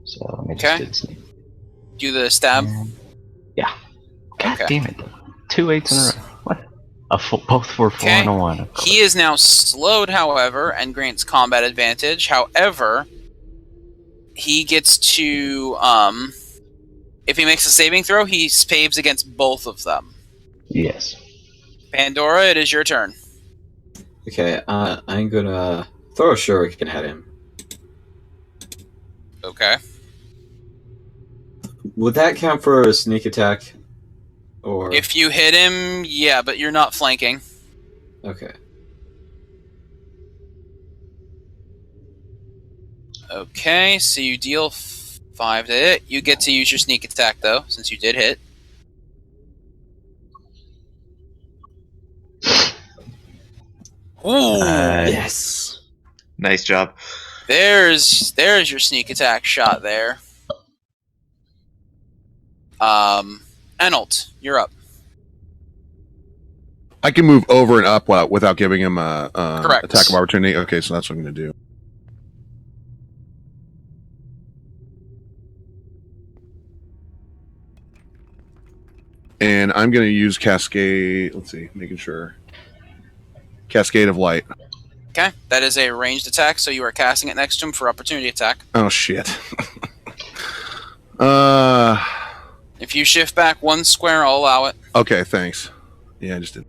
So let me just do the sneak. Do the stab? Yeah. God Okay. damn it. 2 8s in a row. What? Both for 4 and a 1. He is now slowed, however, and grants combat advantage. However, he gets to, if he makes a saving throw, he saves against both of them. Yes. Pandora, it is your turn. Okay, I'm gonna throw a shuriken at him. Okay. Would that count for a sneak attack? Or If you hit him, yeah, but you're not flanking. okay. Okay, so you deal 5 to hit. You get to use your sneak attack, though, since you did hit. Ooh! Yes. Nice job. There's your sneak attack shot there. Endlt, you're up. I can move over and up without giving him a Correct. attack of opportunity. Okay, so that's what I'm going to do. And I'm going to use Cascade. Let's see, making sure. Cascade of Light. Okay, that is a ranged attack, so you are casting it next to him for opportunity attack. Oh, shit. If you shift back 1 square, I'll allow it. Okay, thanks. Yeah, I just did.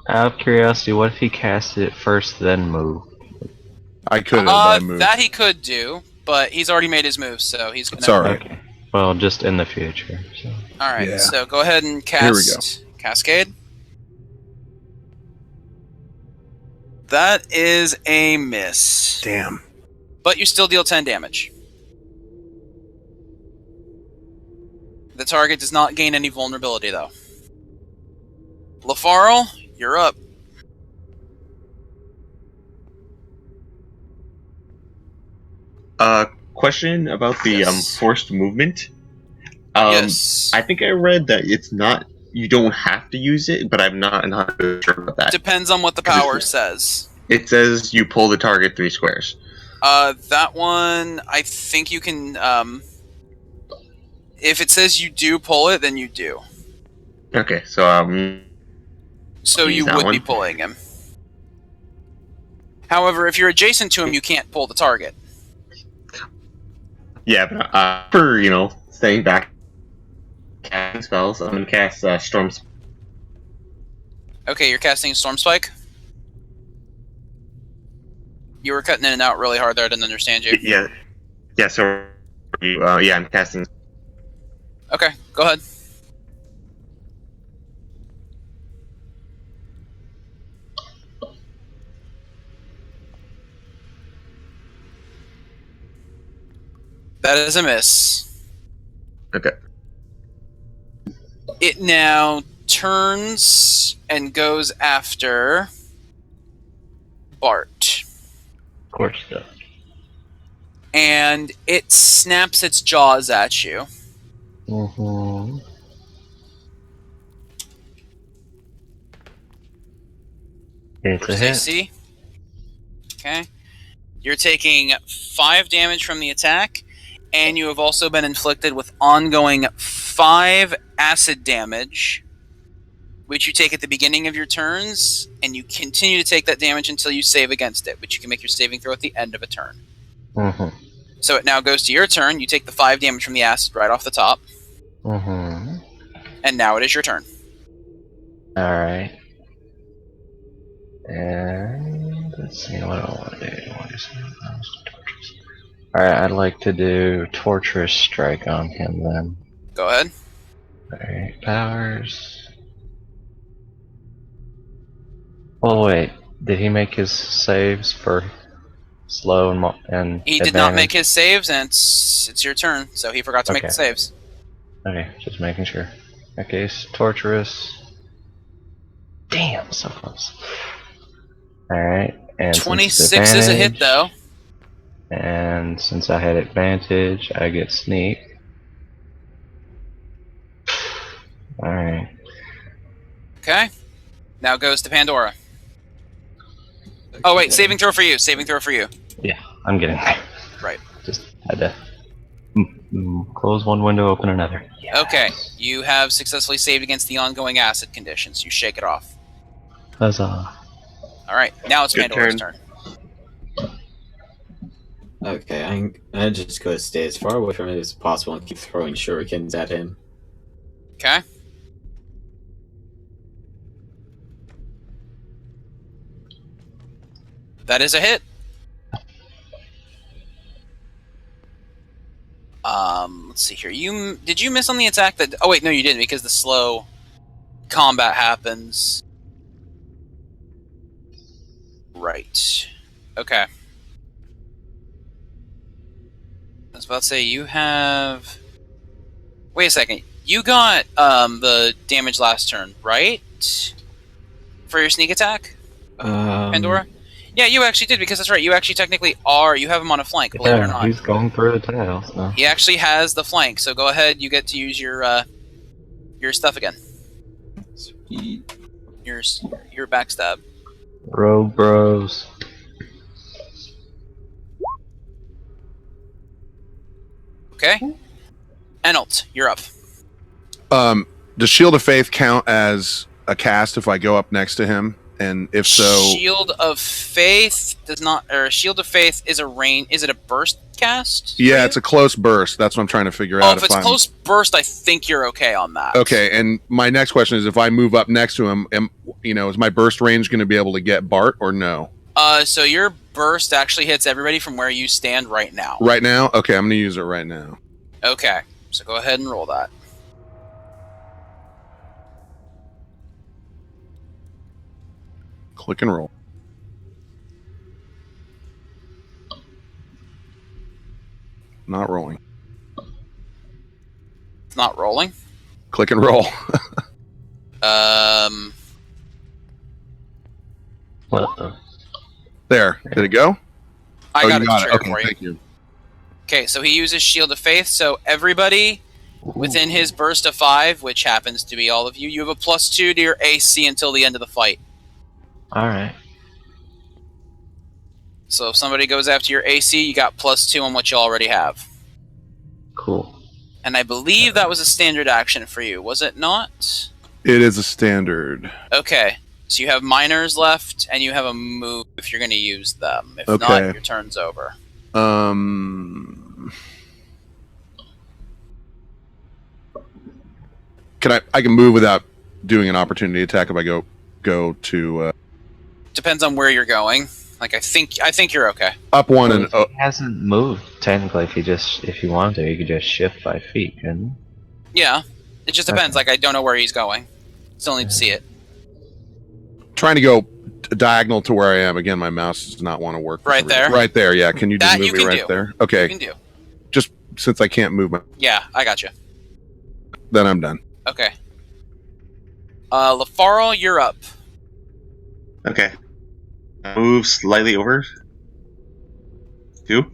Out of curiosity, what if he casted it first, then move? I could have, but I moved. That he could do, but he's already made his move, so he's gonna... It's alright. Okay. Well, just in the future. So. Alright, Yeah. so go ahead and cast... Here we go. Cascade. That is a miss. Damn. But you still deal 10 damage. The target does not gain any vulnerability, though. Leifarl, you're up. Question about the Yes. forced movement. Yes. I think I read that it's not. You don't have to use it, but I'm not sure about that. Depends on what the power says. It says you pull the target 3 squares. That one, I think you can, if it says you do pull it, then you do. Okay, so So use you that would be one. pulling him. However, if you're adjacent to him, you can't pull the target. yeah, but for staying back, casting spells, I'm gonna cast Storm. Okay, you're casting Storm Spike? You were cutting in and out really hard there, I didn't understand you. Yeah. So, I'm casting. Okay, go ahead. That is a miss. Okay. It now turns and goes after Bart. Of course, though. And it snaps its jaws at you. Mm-hmm. It's a Versus hit. AC. Okay. You're taking 5 damage from the attack, and you have also been inflicted with ongoing 5 acid damage, which you take at the beginning of your turns, and you continue to take that damage until you save against it, which you can make your saving throw at the end of a turn. Mm-hmm. So it now goes to your turn. You take the 5 damage from the acid right off the top, Mm-hmm. and now it is your turn. Alright. And let's see, what do I want to do? Alright, I'd like to do Torturous Strike on him then. Go ahead. Alright, powers. Oh wait, did he make his saves for slow and He did not make his saves, and it's your turn, so he forgot to make Okay. the saves. Okay, just making sure. Okay, Torturous. Damn, so close. Alright, and 26 is a hit, though. And since I had advantage, I get sneak. Alright. Okay. Now goes to Pandora. Oh wait, saving throw for you. Saving throw for you. Yeah, I'm getting there. Right. Just had to close one window, open another. Yes. Okay. You have successfully saved against the ongoing acid conditions. You shake it off. Huzzah. Alright, now it's Good Pandora's turn. turn. Okay, I'm just going to stay as far away from it as possible and keep throwing shurikens at him. Okay. That is a hit. Let's see here. Did you miss on the attack that... Oh wait, no you didn't, because the slow combat happens. Right. Okay. I was about to say, you have... Wait a second. You got the damage last turn, right? For your sneak attack? Pandora? Yeah, you actually did, because that's right. You actually technically are... You have him on a flank, believe it or not. He's going through the tail, so... He actually has the flank, so go ahead. You get to use your stuff again. Sweet. Your backstab. Rogue bros. Okay. Endlt, you're up. Does Shield of Faith count as a cast if I go up next to him? And if so, Shield of Faith does not, or Shield of Faith is a range. Is it a burst cast? yeah, it's a close burst. That's what I'm trying to figure out. If it's close burst, I think you're okay on that. Okay, and my next question is, if I move up next to him, is my burst range going to be able to get Bart or no? So your burst actually hits everybody from where you stand right now. Right now? Okay, I'm going to use it right now. Okay, so go ahead and roll that. Click and roll. Not rolling. It's not rolling. Click and roll. What the? There. Did it go? I got you it triggered Okay, for you. thank you. Okay, so he uses Shield of Faith, so everybody within his burst of 5, which happens to be all of you, you have a +2 to your AC until the end of the fight. Alright. So if somebody goes after your AC, you got +2 on what you already have. Cool. And I believe that was a standard action for you, was it not? It is a standard. Okay, so you have minors left, and you have a move if you're going to use them. If Okay. not, your turn's over. I can move without doing an opportunity attack if I go to Depends on where you're going. Like I think you're okay. up one and He hasn't moved technically. If you wanted to, you could just shift 5 feet, couldn't Yeah, it just depends. Okay. Like I don't know where he's going. Still need to see it. trying to go diagonal to where I am. Again, my mouse does not want to work. for Right some there? reason. Right there, yeah. Can you just That move you me can right do. there? You Okay. can do. Just since I can't move Yeah, I got you. then I'm done. Okay. Leifarl, you're up. Okay. Move slightly over. 2.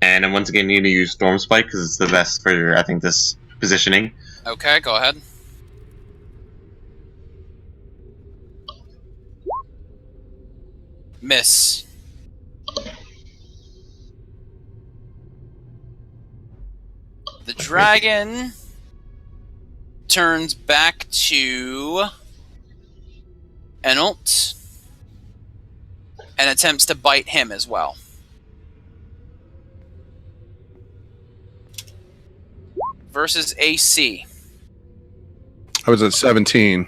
And then once again, you need to use Storm Spike because it's the best for, I think, this positioning. Okay, go ahead. Miss. The dragon turns back to Endlt and attempts to bite him as well. Versus AC. I was at 17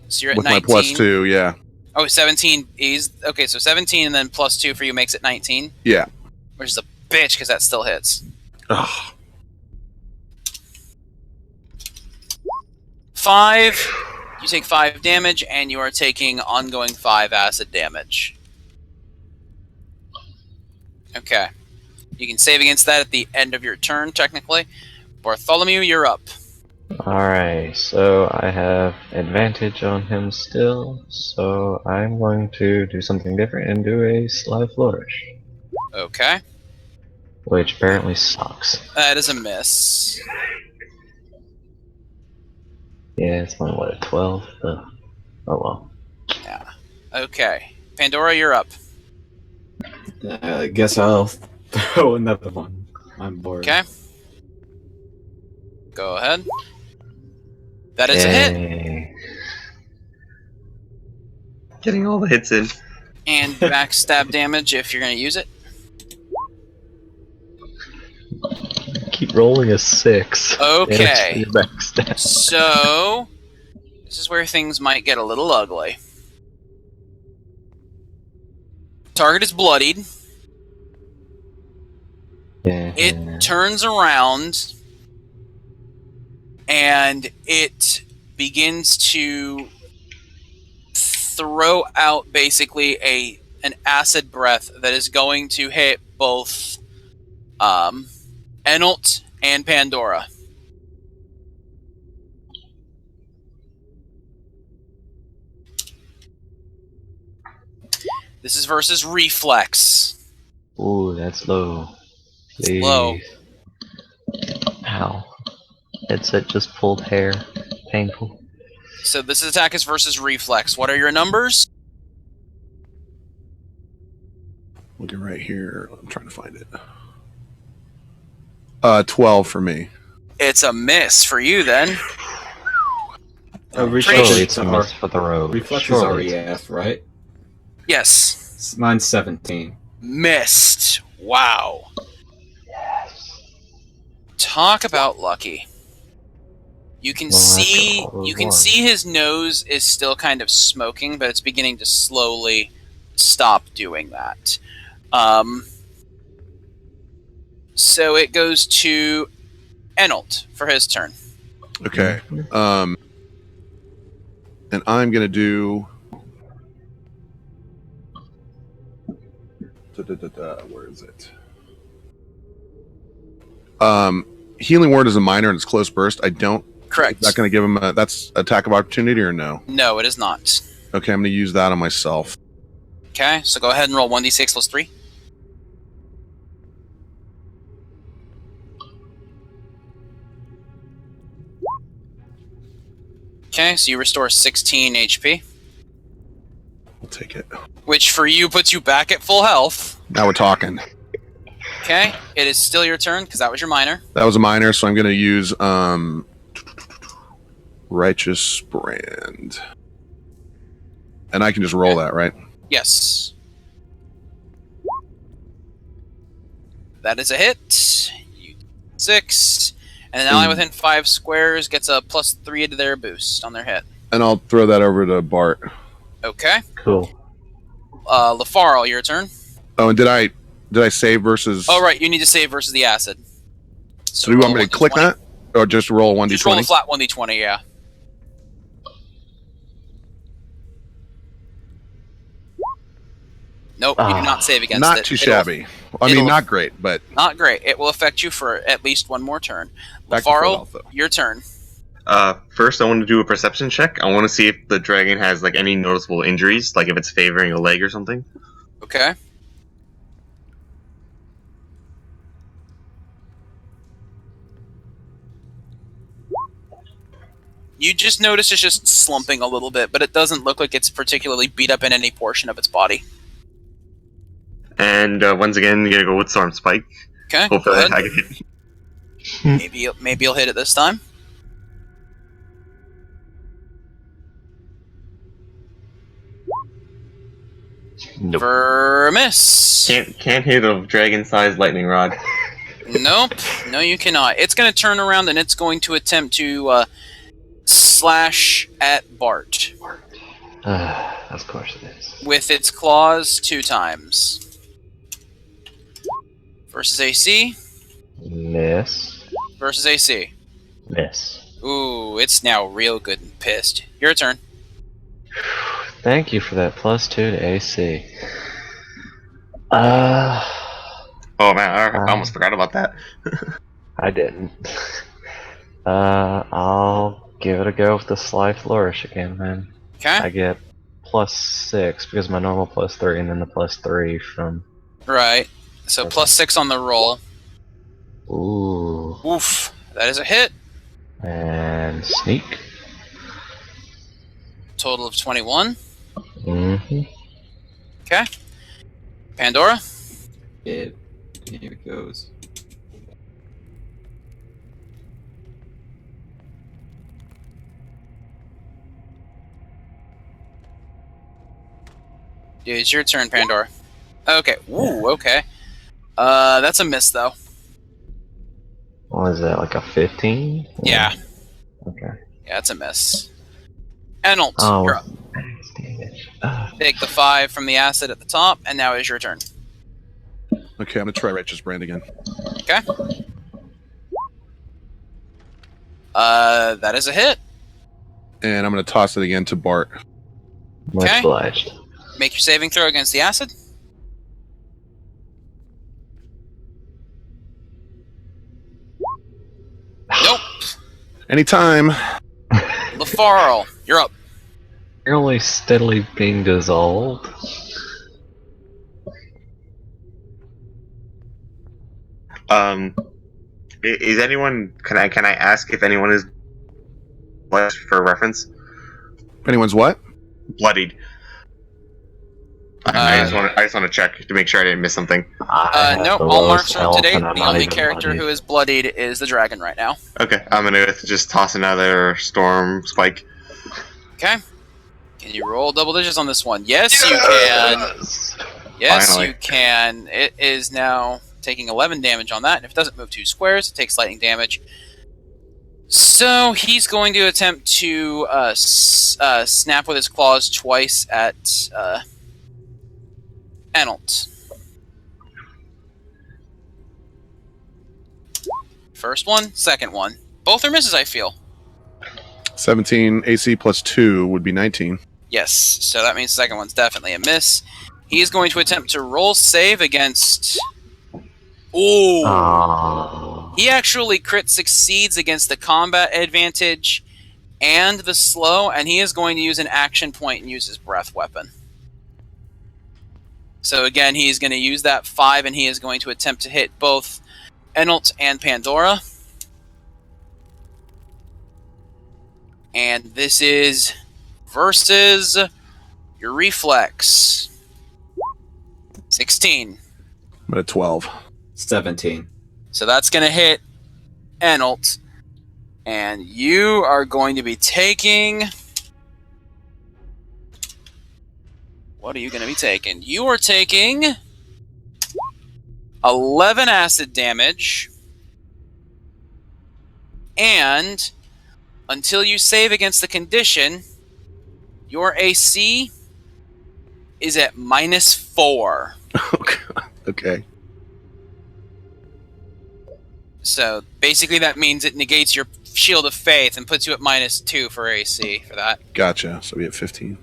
So you're at with 19. my +2. Yeah. Oh, 17 is... Okay, so 17 and then +2 for you makes it 19. Yeah. Which is a bitch, because that still hits. Ugh. 5. You take 5 damage, and you are taking ongoing 5 acid damage. Okay. You can save against that at the end of your turn, technically. Bartholomew, you're up. Alright, so I have advantage on him still, so I'm going to do something different and do a Sly Flourish. Okay. Which apparently sucks. That is a miss. Yeah, it's only, what, a 12? Oh well. Yeah. Okay. Pandora, you're up. I guess I'll throw another one. I'm bored. Okay. Go ahead. That is a hit. Yay. Getting all the hits in. And backstab damage if you're going to use it. Keep rolling a 6. Okay. And it's backstab. So, this is where things might get a little ugly. Target is bloodied. Yeah. It turns around and it begins to throw out basically an acid breath that is going to hit both Endlt and Pandora. This is versus Reflex. Ooh, that's low. Please. Low. Ow. Headset just pulled hair. Painful. So this attack is versus Reflex. What are your numbers? Looking right here. I'm trying to find it. 12 for me. It's a miss for you then. Reflex Surely it's a is miss for the rogue. Reflex is Surely. REF, right? Yes. Mine's 17. Missed. Wow. Yes. Talk about lucky. You can Well, see after all you those can ones. see his nose is still kind of smoking, but it's beginning to slowly stop doing that. So it goes to Endlt for his turn. Okay. And I'm going to do... Where is it? Healing Word is a minor and it's close burst. I don't... Correct. Is that going to give him a... That's attack of opportunity or no? No, it is not. Okay, I'm going to use that on myself. Okay, so go ahead and roll 1d6 plus 3. Okay, so you restore 16 HP, I'll take it. which for you puts you back at full health. Now we're talking. Okay, it is still your turn, because that was your minor. That was a minor, so I'm going to use Righteous Brand. And I can just roll that, right? Yes. That is a hit. You 6. And an ally within 5 squares gets a +3 to their boost on their hit. And I'll throw that over to Bart. Okay. Cool. Leifarl, your turn. Oh, and did I save versus... Oh, right, you need to save versus the acid. So do you want me to click that? Or just roll 1d20? Just roll a flat 1d20, yeah. Nope, you do not save against it. Not too shabby. I mean, not great, but... Not great. It will affect you for at least one more turn. Back to full Leifarl, health, though. your turn. First, I want to do a perception check. I want to see if the dragon has like any noticeable injuries, like if it's favoring a leg or something. Okay. You just notice it's just slumping a little bit, but it doesn't look like it's particularly beat up in any portion of its body. And once again, you're gonna go with Storm Spike. Okay, Hopefully, go ahead. I can hit. Maybe you'll hit it this time. Nope. For a miss. Can't hit a dragon-sized lightning rod. Nope. No, you cannot. It's going to turn around and it's going to attempt to slash at Bart Of course it is. with its claws 2 times. Versus AC. Miss. Versus AC. Miss. Ooh, it's now real good and pissed. Your turn. Thank you for that +2 to AC. Oh man, I almost forgot about that. I didn't. I'll give it a go with the Sly Flourish again, then. Okay. I get +6 because my normal +3 and then the +3 from... Right. So Okay. +6 on the roll. Ooh. Oof. That is a hit. And sneak. Total of 21. Mm-hmm. Okay. Pandora. Here it goes. Dude, it's your turn, Pandora. Okay. Ooh, okay. That's a miss, though. What is that, like a 15? Yeah. Okay. Yeah, it's a miss. Endlt, Oh, you're up. max damage. Take the 5 from the acid at the top, and now is your turn. Okay, I'm going to try Righteous Brand again. Okay. That is a hit. And I'm going to toss it again to Bart. Much Okay. obliged. Make your saving throw against the acid. Anytime. Leifarl, you're up. Fairly steadily being dissolved. Is anyone? Can I ask if anyone is bloodied for reference? If anyone's what? Bloodied. I just want to check to make sure I didn't miss something. No, all marks are up to date. The only character who is bloodied is the dragon right now. Okay, I'm gonna just toss another storm spike. Okay. Can you roll double digits on this one? Yes, you can. Yes, Finally. you can. It is now taking 11 damage on that, and if it doesn't move 2 squares, it takes lightning damage. So he's going to attempt to snap with his claws twice at Endlt. First one, second one. Both are misses, I feel. 17 AC plus 2 would be 19. Yes, so that means the second one's definitely a miss. He is going to attempt to roll save against... Ooh! Oh. He actually crit succeeds against the combat advantage and the slow, and he is going to use an action point and use his breath weapon. So again, he is going to use that 5, and he is going to attempt to hit both Endlt and Pandora. And this is versus your reflex. 16. I'm at 12. 17. So that's going to hit Endlt. And you are going to be taking... What are you going to be taking? You are taking 11 acid damage. And until you save against the condition, your AC is at -4. Okay. So basically that means it negates your Shield of Faith and puts you at -2 for AC for that. Gotcha. So we have 15.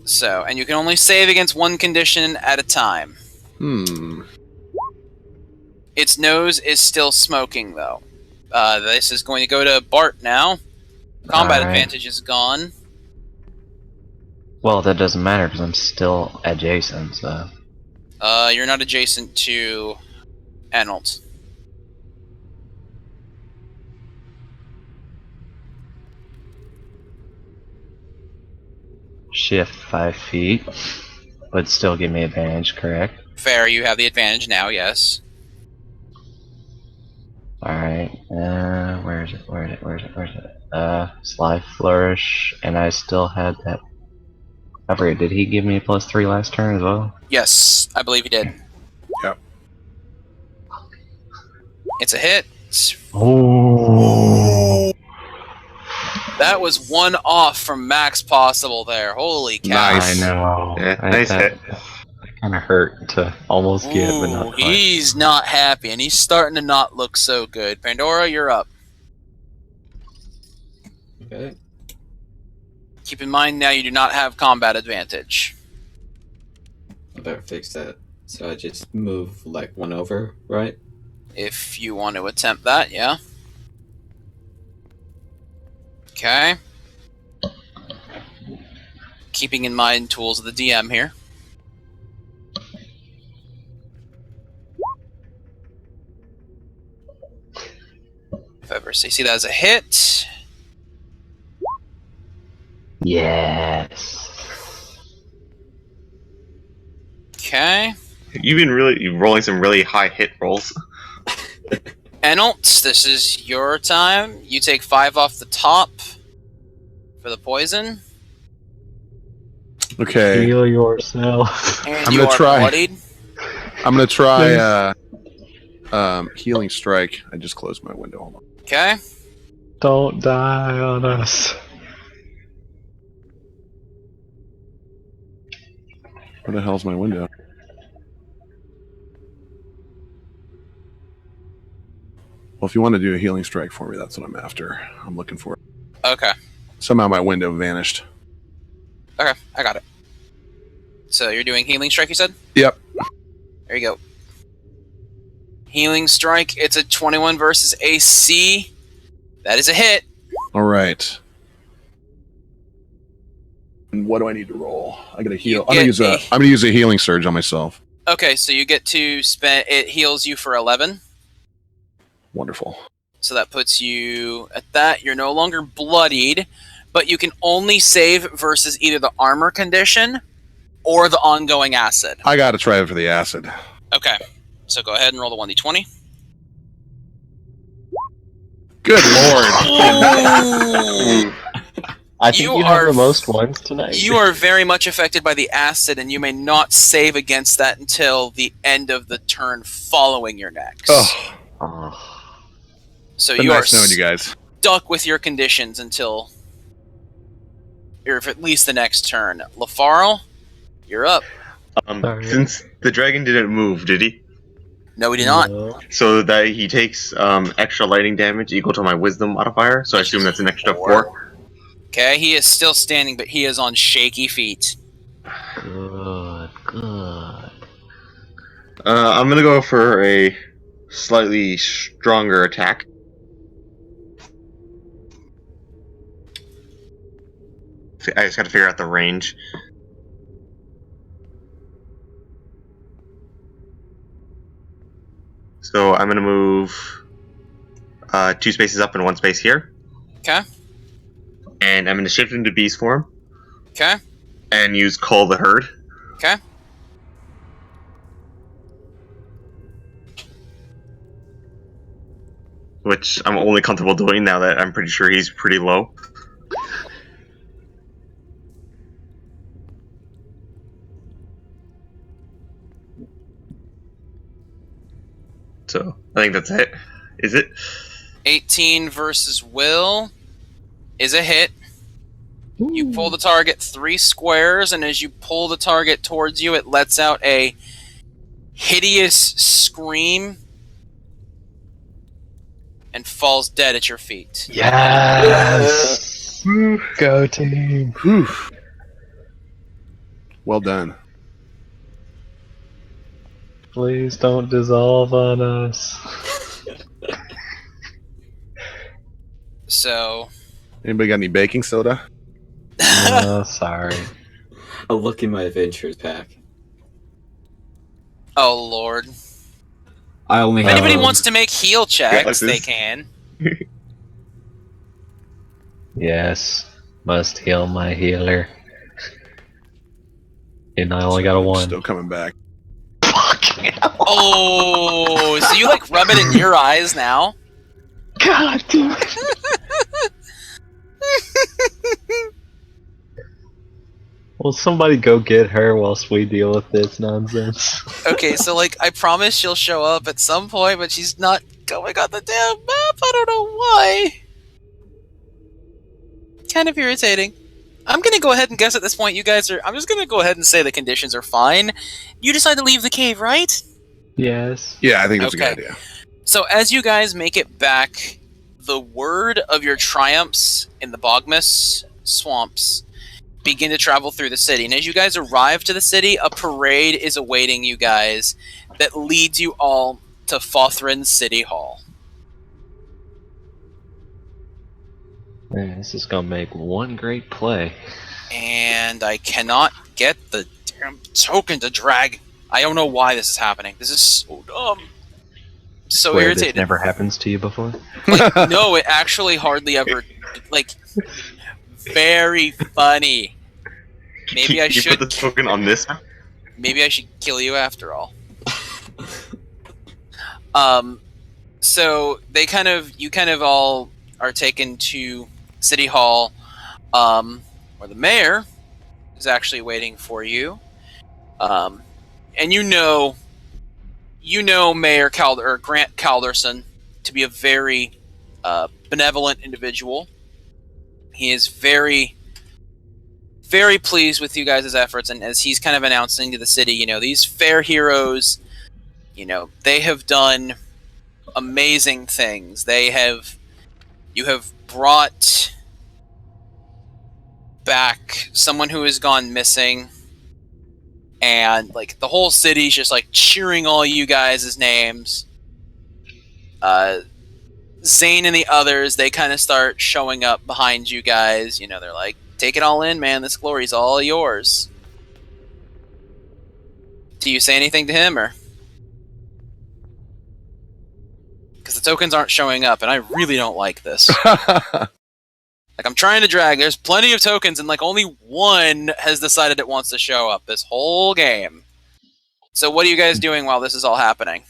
So, and you can only save against one condition at a time. Its nose is still smoking, though. This is going to go to Bart now. Combat Alright. advantage is gone. Well, that doesn't matter because I'm still adjacent, so... You're not adjacent to Endlt. Shift 5 feet. Would still give me advantage, correct? Fair, you have the advantage now, yes. Alright, where is it? Sly Flourish, and I still had that... I forget, did he give me a +3 last turn as well? Yes, I believe you did. Yep. It's a hit. Oh! That was one off from max possible there. Holy cow. Nice. I know. Yeah, nice hit. Kind of hurt to almost get, but Ooh, not quite. he's not happy, and he's starting to not look so good. Pandora, you're up. Okay. Keep in mind now you do not have combat advantage. I better fix that. So I just move like one over, right? If you want to attempt that, yeah. Okay. Keeping in mind tools of the DM here. If ever so you see that as a hit. Yes. Okay. You've been really rolling some really high hit rolls. Endlt, this is your time. You take 5 off the top for the poison. Okay. Heal yourself. And I'm you gonna are try. bloodied. I'm gonna try healing strike. I just closed my window. Hold on. Okay. Don't die on us. Where the hell's my window? Well, if you want to do a healing strike for me, that's what I'm after. I'm looking for it. Okay. Somehow my window vanished. Okay, I got it. So you're doing healing strike, you said? Yep. There you go. Healing strike, it's a 21 versus AC. That is a hit. All right. And what do I need to roll? I gotta heal. I'm gonna use a healing surge on myself. Okay, so you get to spend. It heals you for 11. Wonderful. So that puts you at that. You're no longer bloodied, but you can only save versus either the armor condition or the ongoing acid. I gotta try it for the acid. Okay, so go ahead and roll the 1d20. Good lord. Ooh. I think you have the most ones tonight. You are very much affected by the acid, and you may not save against that until the end of the turn following your next. Oh. So Been you nice are knowing you guys. stuck with your conditions until, or at least the next turn. Leifarl, you're up. Since the dragon didn't move, did he? No, we did not. No. So that he takes extra lightning damage equal to my wisdom modifier, so I assume that's an extra 4. Okay, he is still standing, but he is on shaky feet. Good. I'm gonna go for a slightly stronger attack. I just gotta figure out the range. So I'm gonna move 2 spaces up and 1 space here. Okay. And I'm gonna shift into beast form. Okay. And use Cull the Herd. Okay. Which I'm only comfortable doing now that I'm pretty sure he's pretty low. So, I think that's it. Is it? 18 versus Will is a hit. You pull the target 3 squares, and as you pull the target towards you, it lets out a hideous scream and falls dead at your feet. Yes! Go team! Whew. Well done. Please don't dissolve on us. So... Anybody got any baking soda? Oh, sorry. I'll look in my adventures pack. Oh, Lord. I only If have... anybody wants to make heal checks, Yeah, they can. Yes. Must heal my healer. And I only got a 1. Still coming back. Oh, so you like rub it in your eyes now? God damn it. Will somebody go get her whilst we deal with this nonsense? Okay, so like I promise she'll show up at some point, but she's not going on the damn map. I don't know why. Kind of irritating. I'm gonna go ahead and guess at this point you guys are... I'm just gonna go ahead and say the conditions are fine. You decide to leave the cave, right? Yes. Yeah, I think that's a Okay. good idea. So as you guys make it back, the word of your triumphs in the Bogmas swamps begin to travel through the city. And as you guys arrive to the city, a parade is awaiting you guys that leads you all to Fothran City Hall. Man, this is gonna make one great play. And I cannot get the damn token to drag. I don't know why this is happening. This is so dumb. So Swear irritated. this never happens to you before? Like, no, it actually hardly ever... Like, very funny. Maybe I You should... put the token on this? Maybe I should kill you after all. So they you kind of all are taken to City Hall, where the mayor is actually waiting for you. And you know Mayor Grant Calderson to be a very benevolent individual. He is very, very pleased with you guys' efforts, and as he's kind of announcing to the city, these fair heroes, they have done amazing things. You have brought back someone who has gone missing, and like the whole city's just like cheering all you guys' names. Zane and the others, they kind of start showing up behind you guys. You know, they're like, take it all in, man. This glory's all yours. Do you say anything to him, or? Because the tokens aren't showing up, and I really don't like this. Like, I'm trying to drag. There's plenty of tokens, and, like, only one has decided it wants to show up this whole game. So what are you guys doing while this is all happening?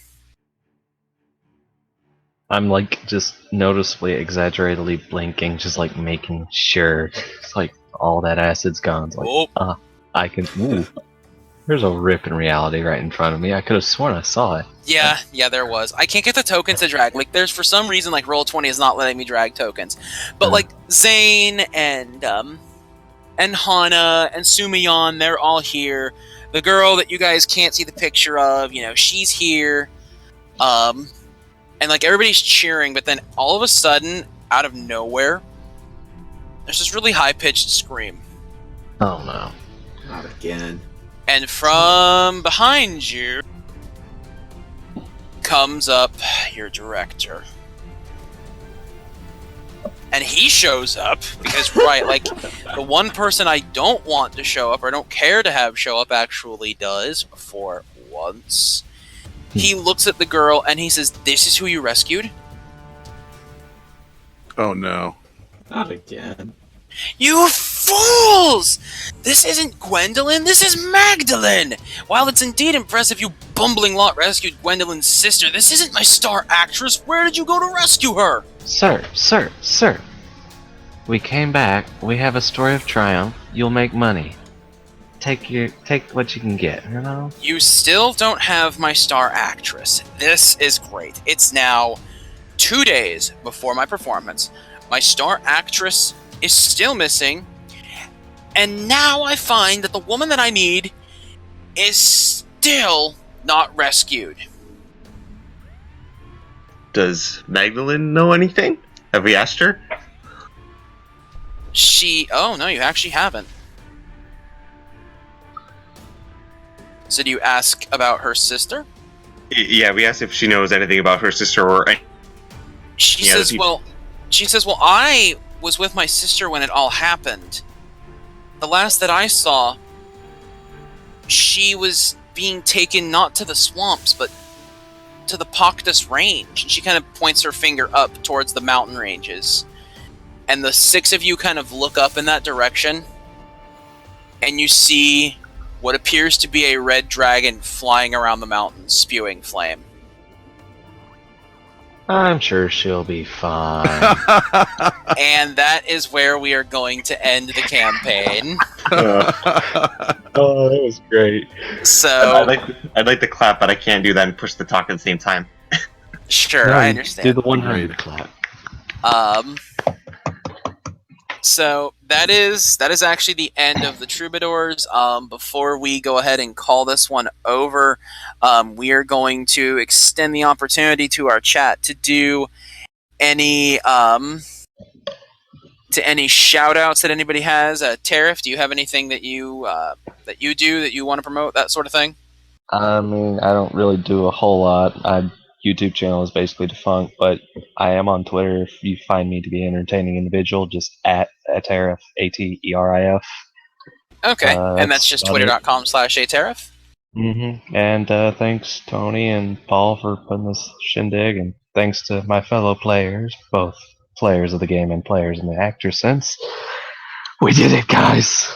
I'm like just noticeably exaggeratedly blinking, just like making sure it's like all that acid's gone. It's like, I can. Ooh, there's a rip in reality right in front of me. I could have sworn I saw it. Yeah, there was. I can't get the tokens to drag. Like, there's for some reason, like, Roll20 is not letting me drag tokens. But like Zane and Hana and Sumayon, they're all here. The girl that you guys can't see the picture of, you know, she's here. And like everybody's cheering, but then all of a sudden, out of nowhere, there's this really high-pitched scream. Oh no. Not again. And from behind you comes up your director. And he shows up because, right, like, the one person I don't want to show up or don't care to have show up actually does for once. He looks at the girl and he says, "This is who you rescued?" Oh no. Not again. You fools! This isn't Gwendolyn, this is Magdalene! While it's indeed impressive you bumbling lot rescued Gwendolyn's sister, this isn't my star actress! Where did you go to rescue her? Sir. We came back. We have a story of triumph. You'll make money. Take what you can get, you know? You still don't have my star actress. This is great. It's now 2 days before my performance. My star actress is still missing. And now I find that the woman that I need is still not rescued. Does Magdalene know anything? Have we asked her? Oh no, you actually haven't. So do you ask about her sister? Yeah, we asked if she knows anything about her sister or... She says, well, I was with my sister when it all happened. The last that I saw, she was being taken not to the swamps, but to the Poctus Range. And she kind of points her finger up towards the mountain ranges. And the 6 of you kind of look up in that direction, and you see what appears to be a red dragon flying around the mountain, spewing flame. I'm sure she'll be fine. And that is where we are going to end the campaign. Oh, that was great. So I'd like to clap, but I can't do that and push the talk at the same time. Sure, No, I understand. Do the 100 clap. So that is actually the end of the Troubadours. Before we go ahead and call this one over, we are going to extend the opportunity to our chat to do any shout outs that anybody has. Aterif, do you have anything that you do that you want to promote, that sort of thing? I mean, I don't really do a whole lot. My YouTube channel is basically defunct, but I am on Twitter. If you find me to be an entertaining individual, just at Aterif, Aterif. Okay, and that's just twitter.com/Aterif? Mm-hmm. And thanks, Tony and Paul, for putting this shindig, and thanks to my fellow players, both players of the game and players in the actor sense. We did it, guys!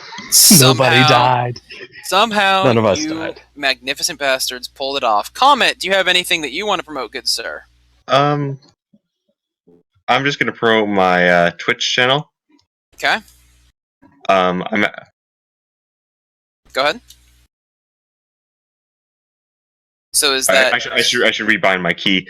Nobody died. Somehow, None of us you died. magnificent bastards pulled it off. Comment, do you have anything that you want to promote, good sir? I'm just gonna promote my Twitch channel. Okay. I'm Go ahead. So is that... I should rebind my key.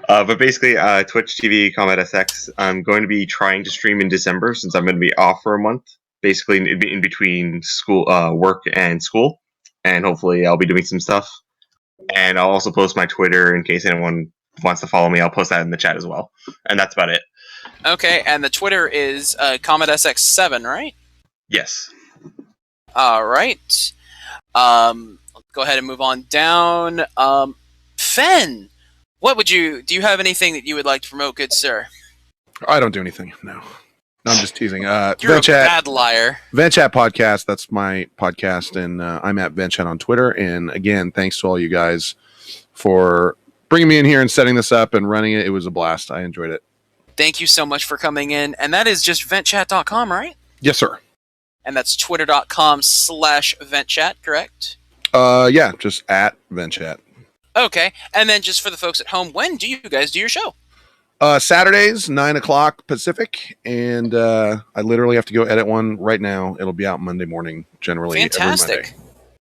But basically, Twitch TV Combat SX. I'm going to be trying to stream in December since I'm going to be off for a month. Basically, in between school, work, and school, and hopefully, I'll be doing some stuff. And I'll also post my Twitter in case anyone wants to follow me. I'll post that in the chat as well. And that's about it. Okay, and the Twitter is Comet SX7, right? Yes. All right. Let's go ahead and move on down. Fen, do you have anything that you would like to promote, good sir? I don't do anything. No, I'm just teasing. You're a Ventchat, bad liar. Ventchat podcast. That's my podcast, and I'm at Ventchat on Twitter. And again, thanks to all you guys for bringing me in here and setting this up and running it. It was a blast. I enjoyed it. Thank you so much for coming in. And that is just ventchat.com, right? Yes, sir. And that's twitter.com/ventchat, correct? Yeah, just at Ventchat. Okay. And then just for the folks at home, when do you guys do your show? Saturdays, 9:00 Pacific, and I literally have to go edit one right now. It'll be out Monday morning, generally. Fantastic.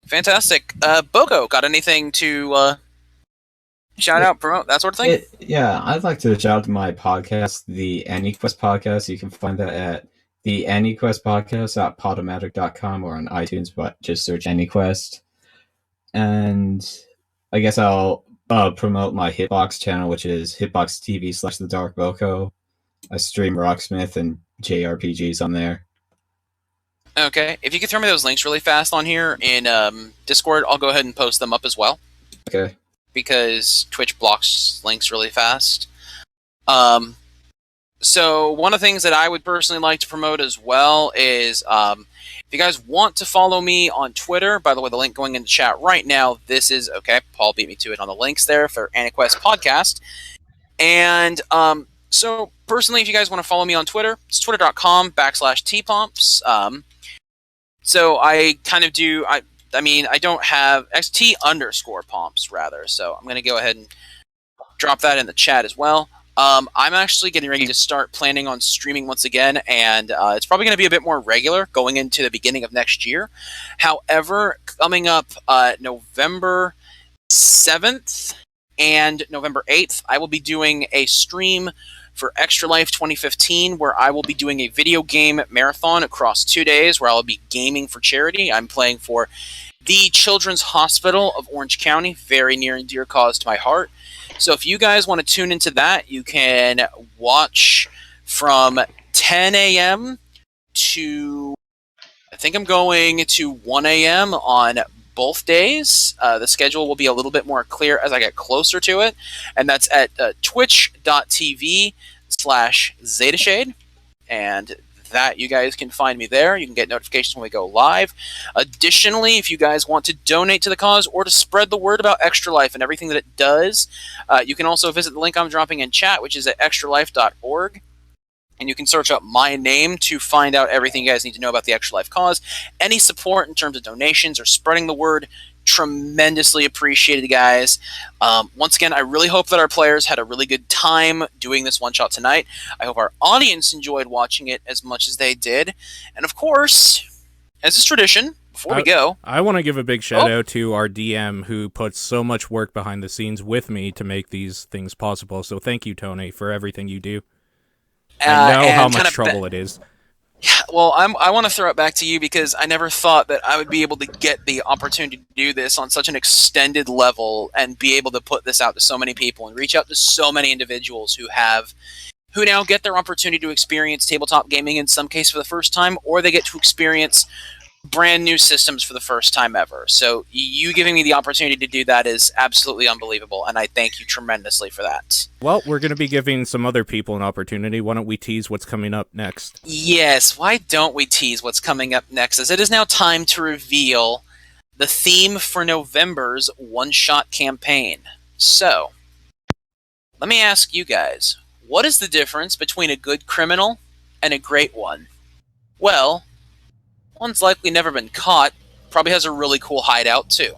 Fantastic. Boco, got anything to shout out, promote, that sort of thing? Yeah, I'd like to shout out to my podcast, the AnyQuest Podcast. You can find that at the AnyQuest Podcast at podomatic.com or on iTunes, but just search AnyQuest. And I guess I'll promote my Hitbox channel, which is Hitbox TV/thedarkboco. I stream Rocksmith and JRPGs on there. Okay. If you could throw me those links really fast on here in Discord, I'll go ahead and post them up as well. Okay. Because Twitch blocks links really fast. So one of the things that I would personally like to promote as well is if you guys want to follow me on Twitter, by the way, the link going in the chat right now, this is, okay, Paul beat me to it on the links there for AnyQuest Podcast. And so personally, if you guys want to follow me on Twitter, it's twitter.com/tpomps. So I kind of do, I don't have XT_pomps rather, so I'm going to go ahead and drop that in the chat as well. I'm actually getting ready to start planning on streaming once again, and it's probably going to be a bit more regular going into the beginning of next year. However, coming up November 7th and November 8th, I will be doing a stream for Extra Life 2015, where I will be doing a video game marathon across 2 days, where I'll be gaming for charity. I'm playing for the Children's Hospital of Orange County, very near and dear cause to my heart. So if you guys want to tune into that, you can watch from 10 a.m. to, I think I'm going to 1 a.m. on both days. The schedule will be a little bit more clear as I get closer to it. And that's at twitch.tv/ZetaShade. And that you guys can find me there. You can get notifications when we go live. Additionally, if you guys want to donate to the cause or to spread the word about Extra Life and everything that it does, you can also visit the link I'm dropping in chat, which is at extralife.org. And you can search up my name to find out everything you guys need to know about the Extra Life cause. Any support in terms of donations or spreading the word, tremendously appreciated, guys. Once again, I really hope that our players had a really good time doing this one-shot tonight. I hope our audience enjoyed watching it as much as they did. And of course, as is tradition, before we go, I want to give a big shout out to our DM who puts so much work behind the scenes with me to make these things possible. So thank you, Tony, for everything you do. I know how much trouble it is. Well, I want to throw it back to you because I never thought that I would be able to get the opportunity to do this on such an extended level and be able to put this out to so many people and reach out to so many individuals who now get their opportunity to experience tabletop gaming in some case for the first time, or they get to experience brand new systems for the first time ever. So you giving me the opportunity to do that is absolutely unbelievable, and I thank you tremendously for that. Well, we're going to be giving some other people an opportunity. Why don't we tease what's coming up next? Yes, why don't we tease what's coming up next, as it is now time to reveal the theme for November's one-shot campaign. So, let me ask you guys, what is the difference between a good criminal and a great one? Well, one's likely never been caught, probably has a really cool hideout too.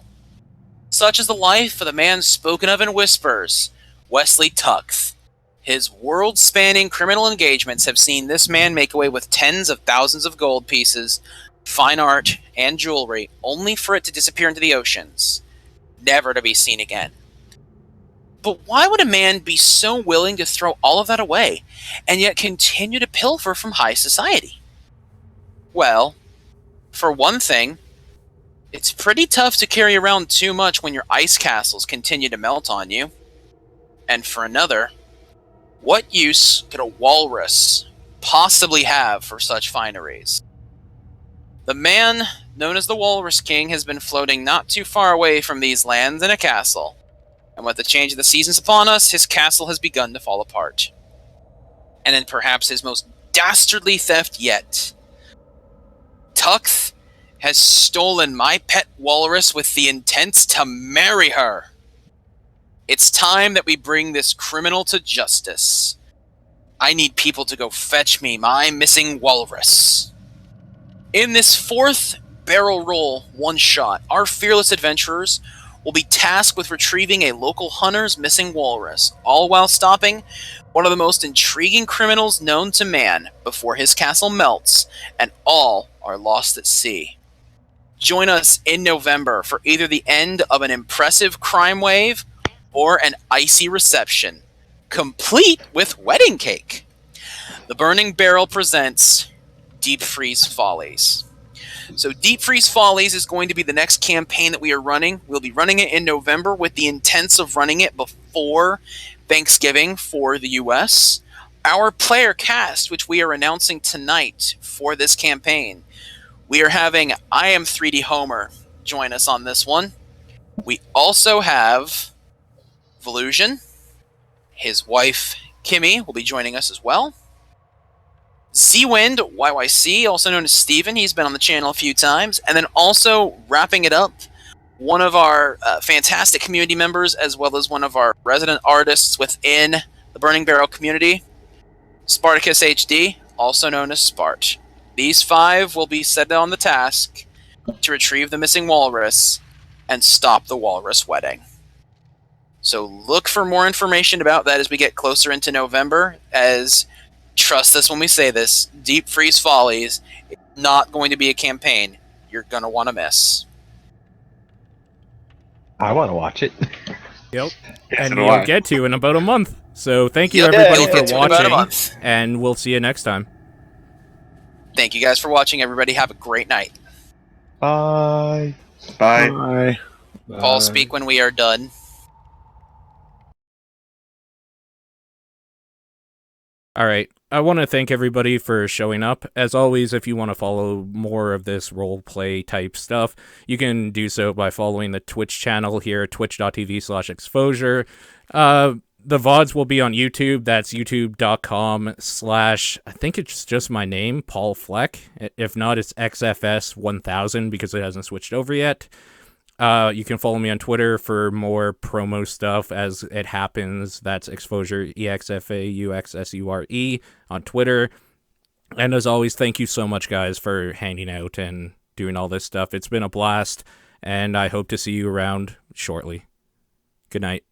Such is the life of the man spoken of in whispers, Wesley Tuckth. His world-spanning criminal engagements have seen this man make away with tens of thousands of gold pieces, fine art, and jewelry, only for it to disappear into the oceans, never to be seen again. But why would a man be so willing to throw all of that away, and yet continue to pilfer from high society? Well, for one thing, it's pretty tough to carry around too much when your ice castles continue to melt on you. And for another, what use could a walrus possibly have for such fineries? The man known as the Walrus King has been floating not too far away from these lands in a castle, And with the change of the seasons upon us, his castle has begun to fall apart. And then perhaps his most dastardly theft yet. Tuck has stolen my pet walrus with the intent to marry her. It's time that we bring this criminal to justice. I need people to go fetch me my missing walrus. In this 4th barrel roll one-shot, our fearless adventurers will be tasked with retrieving a local hunter's missing walrus, all while stopping one of the most intriguing criminals known to man before his castle melts and all are lost at sea. Join us in November for either the end of an impressive crime wave or an icy reception, complete with wedding cake. The Burning Barrel presents Deep Freeze Follies. So Deep Freeze Follies is going to be the next campaign that we are running. We'll be running it in November with the intent of running it before Thanksgiving for the US. Our player cast, which we are announcing tonight for this campaign, we are having I Am 3D Homer join us on this one. We also have Volusion. His wife, Kimmy, will be joining us as well. Seawind YYC, also known as Steven. He's been on the channel a few times. And then also wrapping it up, one of our fantastic community members, as well as one of our resident artists within the Burning Barrel community, Spartacus HD, also known as Spart. These 5 will be set on the task to retrieve the missing walrus and stop the walrus wedding. So look for more information about that as we get closer into November, as, trust us when we say this, Deep Freeze Follies is not going to be a campaign you're going to want to miss. I want to watch it. Yep. Yes, And so do you'll I. get to in about a month. So thank you Yep, everybody you'll get for to in about a watching, month. and we'll see you next time. Thank you guys for watching, everybody. Have a great night. Bye. Bye. Bye. Paul, speak when we are done. All right. I want to thank everybody for showing up. As always, if you want to follow more of this role-play type stuff, you can do so by following the Twitch channel here, twitch.tv/exposure. The VODs will be on YouTube. That's youtube.com/ I think it's just my name, Paul Fleck. If not, it's XFS1000 because it hasn't switched over yet. You can follow me on Twitter for more promo stuff as it happens. That's Exposure, EXFAUXSURE on Twitter. And as always, thank you so much, guys, for hanging out and doing all this stuff. It's been a blast, and I hope to see you around shortly. Good night.